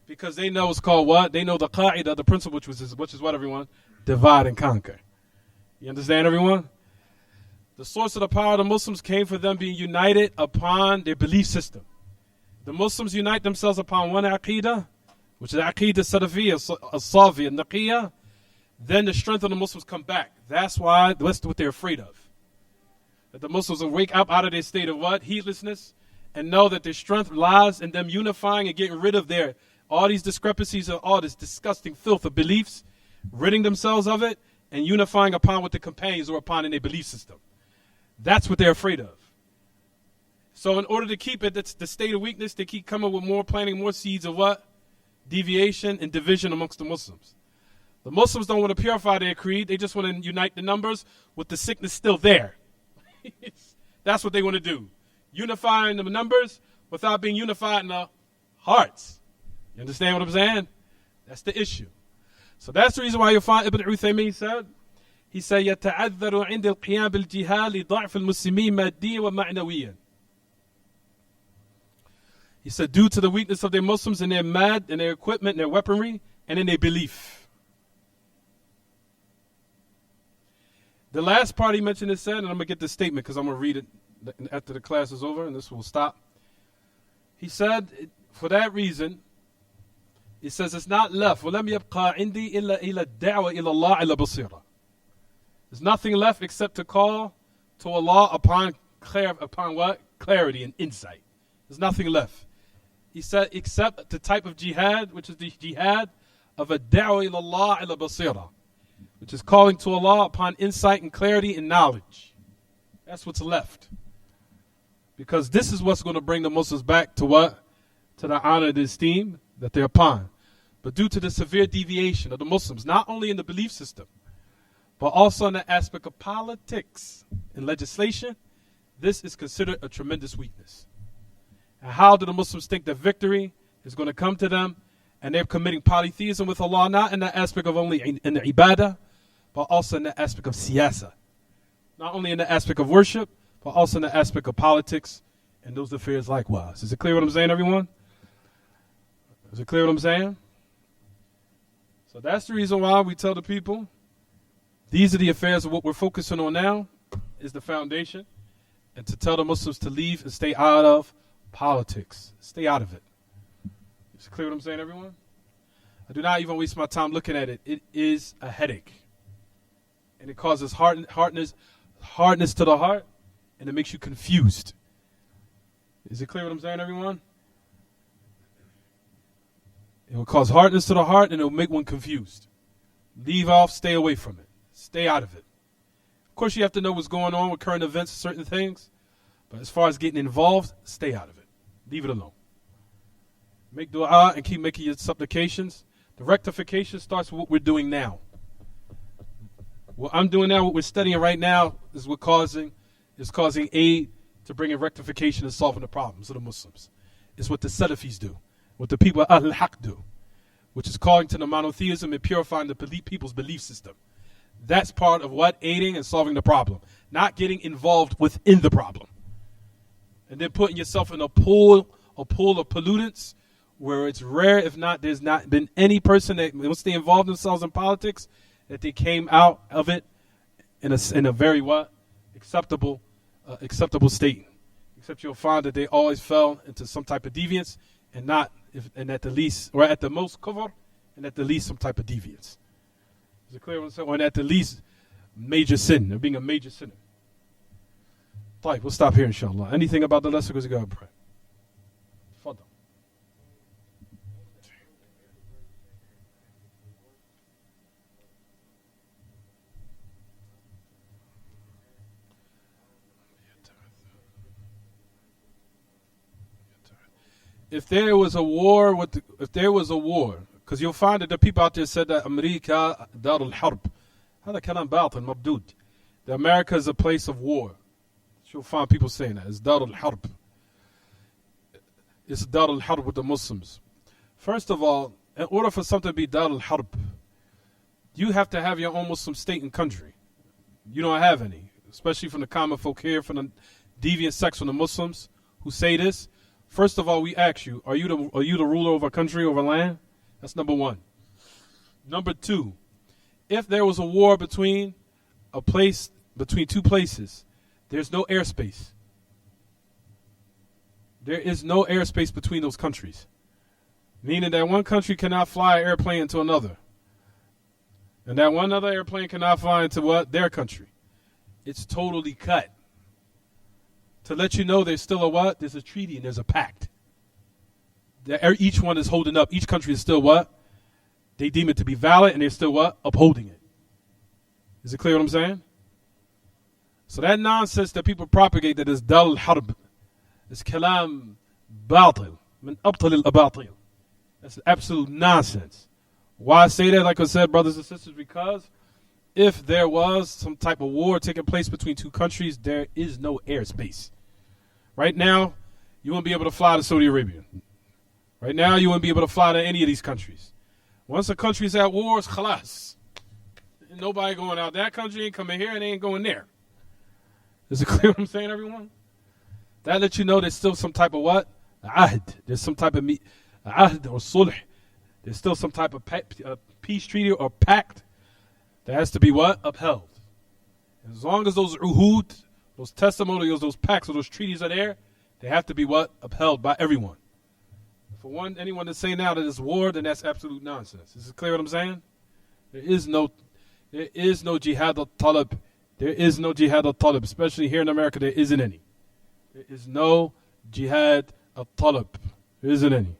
Because they know it's called what? They know the qa'idah, the principle, which is what, everyone? Divide and conquer. You understand, everyone? The source of the power of the Muslims came for them being united upon their belief system. The Muslims unite themselves upon one aqidah, which is aqidah salafiyya, as-safiyya, naqiyya. Then the strength of the Muslims come back. That's what they're afraid of. That the Muslims will wake up out of their state of what? Heedlessness, and know that their strength lies in them unifying and getting rid of all these discrepancies and all this disgusting filth of beliefs, ridding themselves of it, and unifying upon what the companions were upon in their belief system. That's what they're afraid of. So in order to keep it, that's the state of weakness, they keep coming with planting more seeds of what? Deviation and division amongst the Muslims. The Muslims don't want to purify their creed. They just want to unite the numbers with the sickness still there. That's what they want to do. Unifying the numbers without being unified in the hearts. You understand what I'm saying? That's the issue. So that's the reason why you'll find Ibn Uthaymeen said, he said, يَتَعَذَّرُ عِنْدِ الْقِيَامِ بِالْجِهَادِ لِضَعْفِ الْمُسْلِمِينَ مَادِّيًّا وَمَعْنَوِيًّا. He said, due to the weakness of their Muslims in their equipment, and their weaponry, and in their belief. The last part he mentioned is said, and I'm going to get this statement because I'm going to read it after the class is over, and this will stop. He said, for that reason, he says, it's not left. وَلَمْ يَبْقَى عِنْدِي إِلَّا الدَّعْوَ إِلَى اللَّهِ إِلَّا بَصِيرًا. There's nothing left except to call to Allah upon what? Clarity and insight. There's nothing left. He said, except the type of jihad, which is the jihad of a da'wah ila Allah ila basira, which is calling to Allah upon insight and clarity and knowledge. That's what's left. Because this is what's going to bring the Muslims back to what? To the honor and esteem that they're upon. But due to the severe deviation of the Muslims, not only in the belief system, but also in the aspect of politics and legislation, this is considered a tremendous weakness. And how do the Muslims think that victory is going to come to them And they're committing polytheism with Allah, not in the aspect of only in the ibadah, but also in the aspect of siyasa. Not only in the aspect of worship, but also in the aspect of politics and those affairs likewise. Is it clear what I'm saying, everyone? Is it clear what I'm saying? So that's the reason why we tell the people, these are the affairs of what we're focusing on now, is the foundation, and to tell the Muslims to leave and stay out of politics. Stay out of it. Is it clear what I'm saying, everyone? I do not even waste my time looking at it. It is a headache. And it causes hardness to the heart, and it makes you confused. Is it clear what I'm saying, everyone? It will cause hardness to the heart, and it will make one confused. Leave off, stay away from it. Stay out of it. Of course, you have to know what's going on with current events, certain things. But as far as getting involved, stay out of it. Leave it alone. Make dua and keep making your supplications. The rectification starts with what we're doing now. What I'm doing now, what we're studying right now, is causing aid to bringing rectification and solving the problems of the Muslims. It's what the Salafis do, what the people of Al-Haq do, which is calling to the monotheism and purifying the people's belief system. That's part of what? Aiding and solving the problem. Not getting involved within the problem. And then putting yourself in a pool of pollutants where it's rare, if not, there's not been any person that, once they involved themselves in politics, that they came out of it in a very what? Acceptable state. Except you'll find that they always fell into some type of deviance and at the least, or at the most kufr, and at the least some type of deviance. Is it clear what I'm saying? Or at the least, major sin. They're being a major sinner. Right, we'll stop here, inshallah. Anything about the lesson? Because you got to pray. Fadal. If there was a war, because you'll find that the people out there said that America, Dar al-Harb. هذا كلام باطل مبدود. That America is a place of war. You'll find people saying that. It's Dar al-Harb. It's Dar al-Harb with the Muslims. First of all, in order for something to be Dar al-Harb, you have to have your own Muslim state and country. You don't have any. Especially from the common folk here, from the deviant sects from the Muslims who say this. First of all, we ask you, are you the ruler of a country, over land? That's number one. Number two, if there was a war between two places, there's no airspace. There is no airspace between those countries. Meaning that one country cannot fly an airplane into another. And that one other airplane cannot fly into what? Their country. It's totally cut. To let you know there's still a what? There's a treaty and there's a pact. Each one is holding up. Each country is still what? They deem it to be valid and they're still what? Upholding it. Is it clear what I'm saying? So that nonsense that people propagate that is dal harb, is kalam batil, min abtal al-abatil. That's absolute nonsense. Why I say that, like I said, brothers and sisters, because if there was some type of war taking place between two countries, there is no airspace. Right now, you won't be able to fly to Saudi Arabia. Right now, you won't be able to fly to any of these countries. Once a country's at war, it's khalas. Nobody going out that country, ain't coming here, and they ain't going there. Is it clear what I'm saying, everyone? That lets you know there's still some type of what? Ahd. There's some type of ahd or sulh. There's still some type of peace treaty or pact that has to be what? Upheld. As long as those uhud, those testimonials, those pacts, or those treaties are there, they have to be what? Upheld by everyone. For anyone to say now that it's war, then that's absolute nonsense. Is it clear what I'm saying? There is no jihad al-talab. There is no jihad al-talab, especially here in America, there isn't any. There is no jihad al-talab. There isn't any.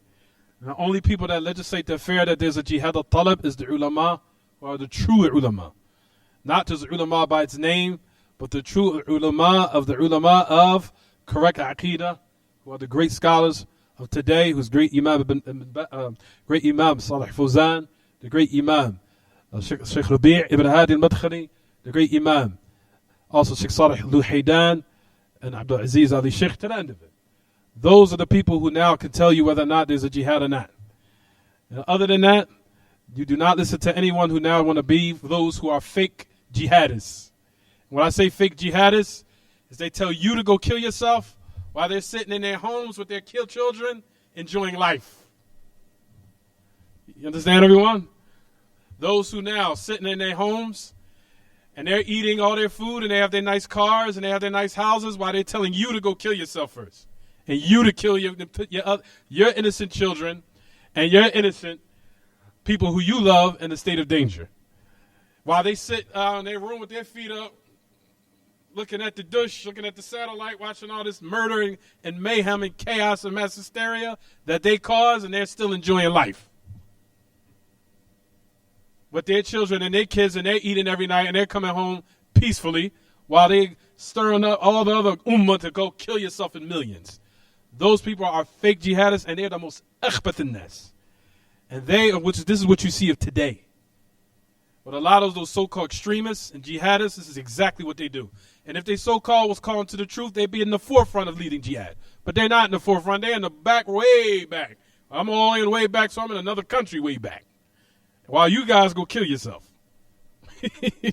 And the only people that legislate the affair that there's a jihad al-talab is the ulama, or the true ulama. Not just ulama by its name, but the true ulama of correct aqeedah, who are the great scholars of today, who's great Imam Salih Fawzan, the great Imam Sheikh Rabi' ibn Hadi al-Madkhali, the great Imam, also Sheikh Salih al-Haydan, and AbdurRazzaaq Ali Sheikh, to the end of it. Those are the people who now can tell you whether or not there's a jihad or not. And other than that, you do not listen to anyone who now want to be those who are fake jihadists. When I say fake jihadists, is they tell you to go kill yourself while they're sitting in their homes with their killed children, enjoying life. You understand, everyone? Those who now sitting in their homes and they're eating all their food and they have their nice cars and they have their nice houses while they're telling you to go kill yourself first. And you to kill your innocent children and your innocent people who you love in a state of danger. While they sit in their room with their feet up, looking at the dish, looking at the satellite, watching all this murder and mayhem and chaos and mass hysteria that they cause, and they're still enjoying life. With their children and their kids, and they're eating every night, and they're coming home peacefully while they stirring up all the other ummah to go kill yourself in millions. Those people are fake jihadists, and they're the most akhbath nas. And this is what you see of today. But a lot of those so-called extremists and jihadists, this is exactly what they do. And if they so-called was calling to the truth, they'd be in the forefront of leading jihad. But they're not in the forefront. They're in the back, way back. I'm all in way back, so I'm in another country way back. While you guys go kill yourself. You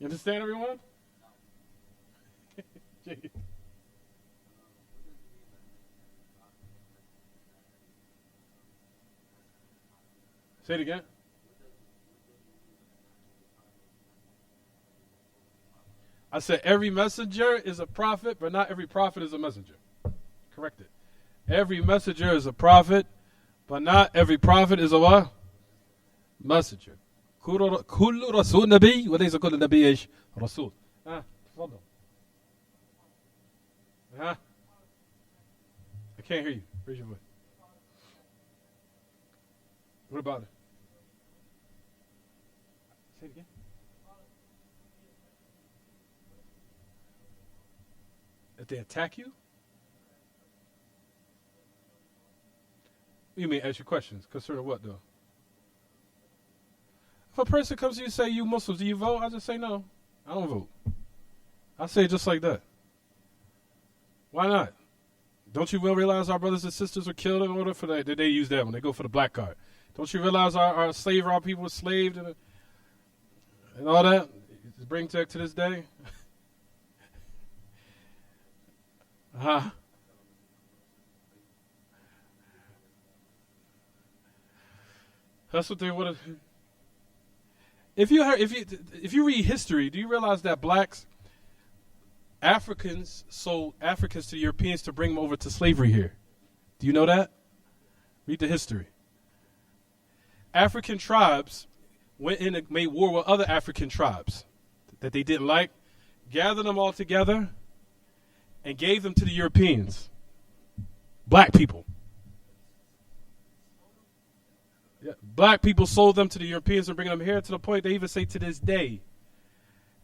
understand, everyone? Say it again. I said every messenger is a prophet, but not every prophet is a messenger. Correct it. Every messenger is a prophet, but not every prophet is a what? Messenger. كل رسول نبي وليس كل نبي ايش؟ رسول. تفضل. I can't hear you. Raise your voice. What about it? Say it again. If they attack you? What do you mean, ask you questions? Concerning what, though? If a person comes to you and say, you Muslims, do you vote? I just say, no, I don't vote. I say it just like that. Why not? Don't you realize our brothers and sisters were killed in order for that? They use that when they go for the black card. Don't you realize our people were slaved and all that? It's bring tech to this day. That's what they would have. If you read history, do you realize that Africans sold Africans to Europeans to bring them over to slavery here? Do you know that? Read the history. African tribes went in and made war with other African tribes that they didn't like, gathered them all together, and gave them to the Europeans. Black people. Yeah. Black people sold them to the Europeans and bring them here to the point they even say to this day,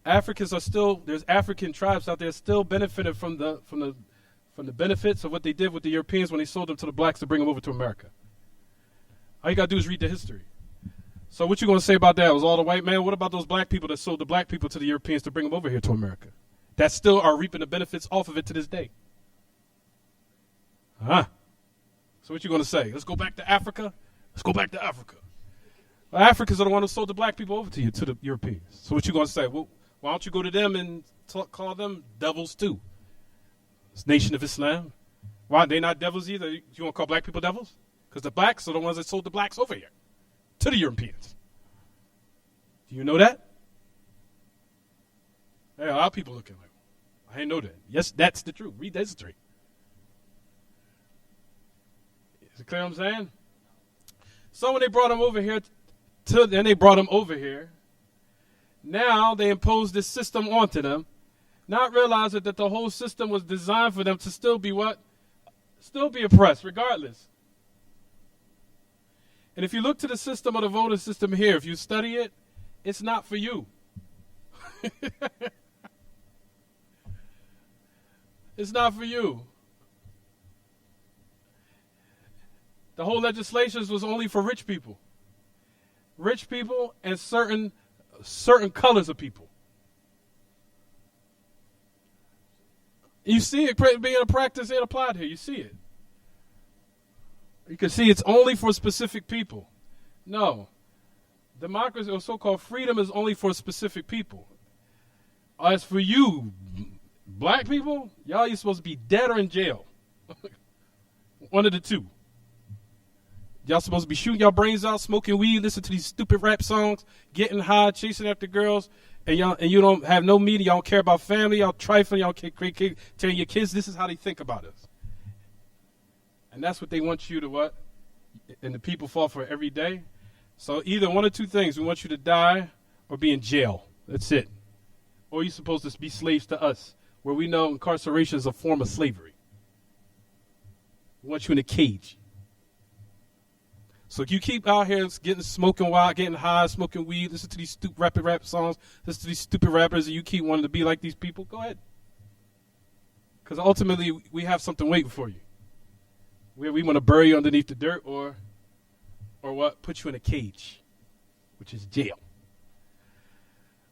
there's African tribes out there still benefiting from the benefits of what they did with the Europeans when they sold them to the blacks to bring them over to America. All you got to do is read the history. So what you going to say about that? It was all the white man? What about those black people that sold the black people to the Europeans to bring them over here to America? That still are reaping the benefits off of it to this day. So what you going to say? Let's go back to Africa? Let's go back to Africa. Well, Africans are the ones who sold the black people over to you, to the Europeans. So what you going to say? Well, why don't you go to them and call them devils too? It's Nation of Islam. Why? They not devils either. You want to call black people devils? Because the blacks are the ones that sold the blacks over here to the Europeans. Do you know that? Hey, a lot of people looking like, I didn't know that. Yes, that's the truth. Read the history. Is it clear what I'm saying? So when they brought them over here, now they imposed this system onto them, not realizing that the whole system was designed for them to still be what? Still be oppressed, regardless. And if you look to the system of the voting system here, if you study it, it's not for you. It's not for you. The whole legislation was only for rich people. Rich people and certain colors of people. You see it being a practice and applied here. You see it. You can see it's only for specific people. No. Democracy, or so-called freedom, is only for specific people. As for you, black people, y'all are supposed to be dead or in jail. One of the two. Y'all supposed to be shooting y'all brains out, smoking weed, listening to these stupid rap songs, getting high, chasing after girls, and you don't have no media. Y'all don't care about family. Y'all trifling. Y'all telling your kids this is how they think about us. And that's what they want you to what? And the people fall for every day. So either one or two things. We want you to die or be in jail. That's it. Or you're supposed to be slaves to us, where we know incarceration is a form of slavery. We want you in a cage. So if you keep out here smoking wild, getting high, smoking weed, listen to these stupid rap songs, listen to these stupid rappers, and you keep wanting to be like these people, go ahead. Because ultimately, we have something waiting for you. We want to bury you underneath the dirt or what? Put you in a cage, which is jail.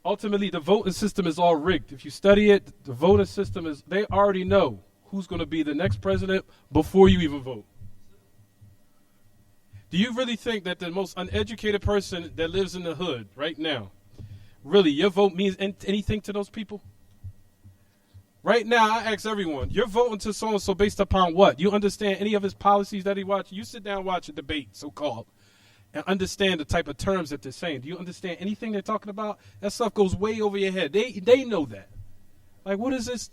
Ultimately, the voting system is all rigged. If you study it, the voting system is, they already know who's going to be the next president before you even vote. Do you really think that the most uneducated person that lives in the hood right now, really, your vote means anything to those people? Right now, I ask everyone, you're voting to so-and-so based upon what? You understand any of his policies that he watches? You sit down and watch a debate, so-called, and understand the type of terms that they're saying. Do you understand anything they're talking about? That stuff goes way over your head. They know that. Like, what is this?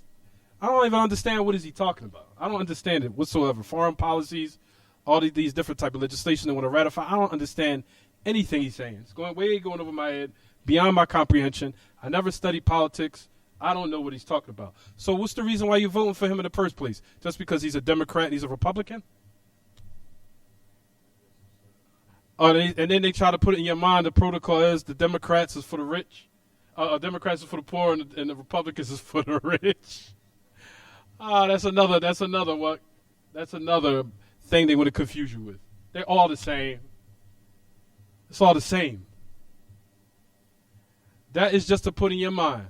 I don't even understand what is he talking about. I don't understand it whatsoever. Foreign policies, all these different type of legislation they want to ratify. I don't understand anything he's saying. It's going over my head, beyond my comprehension. I never studied politics. I don't know what he's talking about. So what's the reason why you're voting for him in the first place? Just because he's a Democrat and he's a Republican? And then they try to put it in your mind the protocol is the Democrats is for the rich, Democrats is for the poor, and the Republicans is for the rich. That's another thing they want to confuse you with. They're all the same. It's all the same. That is just to put in your mind.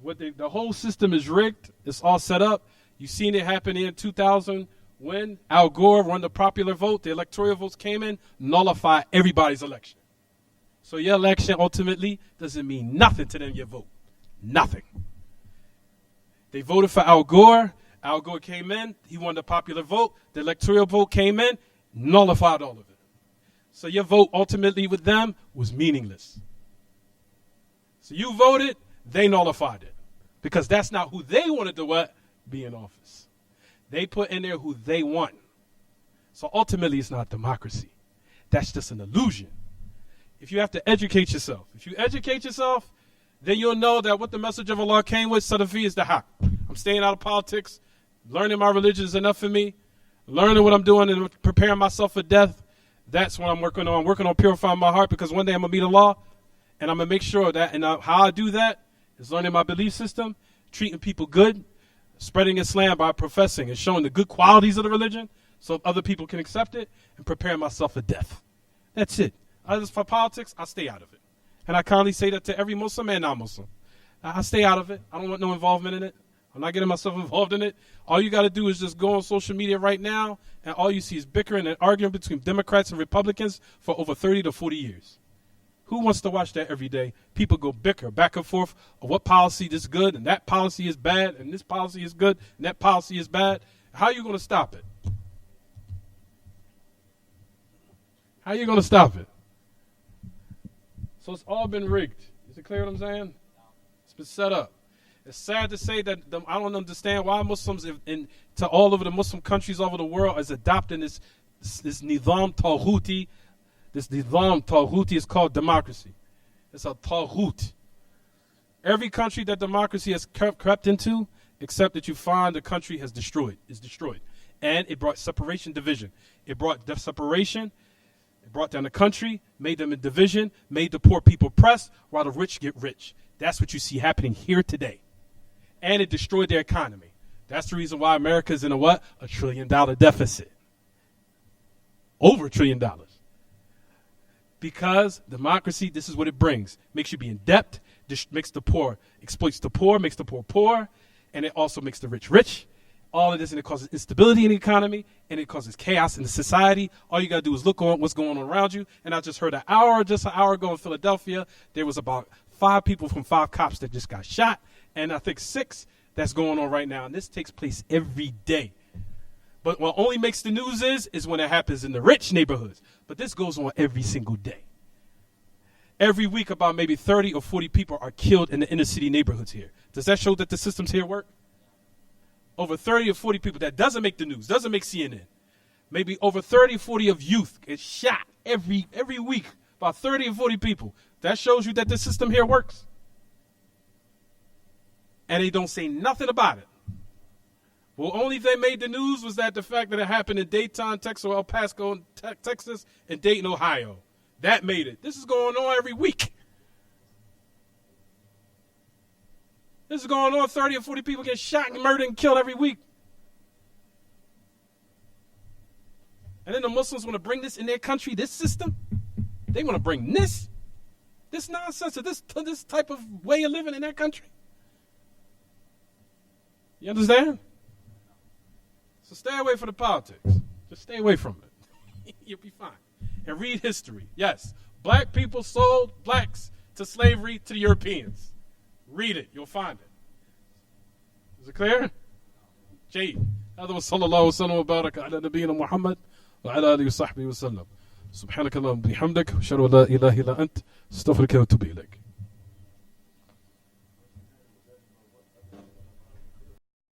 The whole system is rigged. It's all set up. You've seen it happen in 2000 when Al Gore won the popular vote. The electoral votes came in, nullified everybody's election. So your election ultimately doesn't mean nothing to them, your vote. Nothing. They voted for Al Gore. Al Gore came in. He won the popular vote. The electoral vote came in, nullified all of it. So your vote ultimately with them was meaningless. So you voted, they nullified it. Because that's not who they wanted to what? Be in office. They put in there who they want. So ultimately it's not democracy. That's just an illusion. If you have to educate yourself. If you educate yourself, then you'll know that what the message of Allah came with, Salafi, is the haq. I'm staying out of politics. Learning my religion is enough for me. Learning what I'm doing and preparing myself for death, that's what I'm working on. I'm working on purifying my heart because one day I'm going to meet Allah, and I'm going to make sure that, and how I do that is learning my belief system, treating people good, spreading Islam by professing and showing the good qualities of the religion so other people can accept it, and preparing myself for death. That's it. As for politics, I stay out of it. And I kindly say that to every Muslim and non-Muslim. I stay out of it. I don't want no involvement in it. I'm not getting myself involved in it. All you got to do is just go on social media right now, and all you see is bickering and arguing between Democrats and Republicans for over 30 to 40 years. Who wants to watch that every day? People go bicker back and forth of what policy is good and that policy is bad and this policy is good and that policy is bad. How are you going to stop it? How are you going to stop it? So it's all been rigged. Is it clear what I'm saying? It's been set up. It's sad to say that I don't understand why Muslims to all over the Muslim countries all over the world is adopting this nizam tawhuti. This nizam tawhuti is called democracy. It's a tawhut. Every country that democracy has crept into, except that you find the country is destroyed. And it brought separation, division. It brought separation. It brought down the country, made them in division, made the poor people oppressed, while the rich get rich. That's what you see happening here today. And it destroyed their economy. That's the reason why America is in a what? $1 trillion deficit. Over $1 trillion. Because democracy, this is what it brings. Makes you be in debt, makes the poor, exploits the poor, makes the poor poor, and it also makes the rich rich, all of this, and it causes instability in the economy, and it causes chaos in the society. All you got to do is look on what's going on around you. And I just heard just an hour ago in Philadelphia, there was about 5 people from 5 cops that just got shot, and I think 6 that's going on right now. And this takes place every day. But what only makes the news is when it happens in the rich neighborhoods. But this goes on every single day. Every week, about maybe 30 or 40 people are killed in the inner city neighborhoods here. Does that show that the systems here work? Over 30 or 40 people. That doesn't make the news, doesn't make CNN. Maybe over 30 or 40 of youth get shot every week. About 30 or 40 people. That shows you that the system here works. And they don't say nothing about it. Well, only they made the news was that the fact that it happened in Dayton, Texas, or El Paso, Texas, and Dayton, Ohio. That made it. This is going on every week. This is going on. 30 or 40 people get shot and murdered and killed every week. And then the Muslims want to bring this in their country, this system. They want to bring this nonsense, this type of way of living in their country. You understand? So stay away from the politics. Just stay away from it. You'll be fine. And read history. Yes, black people sold blacks to slavery to the Europeans. Read it. You'll find it. Is it clear? جيد. هذا وصلى الله وسلم وبارك على نبينا محمد وعلى آله وصحبه وسلم. سبحانك اللهم وبحمدك أشهد أن لا إله إلا أنت أستغفرك وأتوب إليك.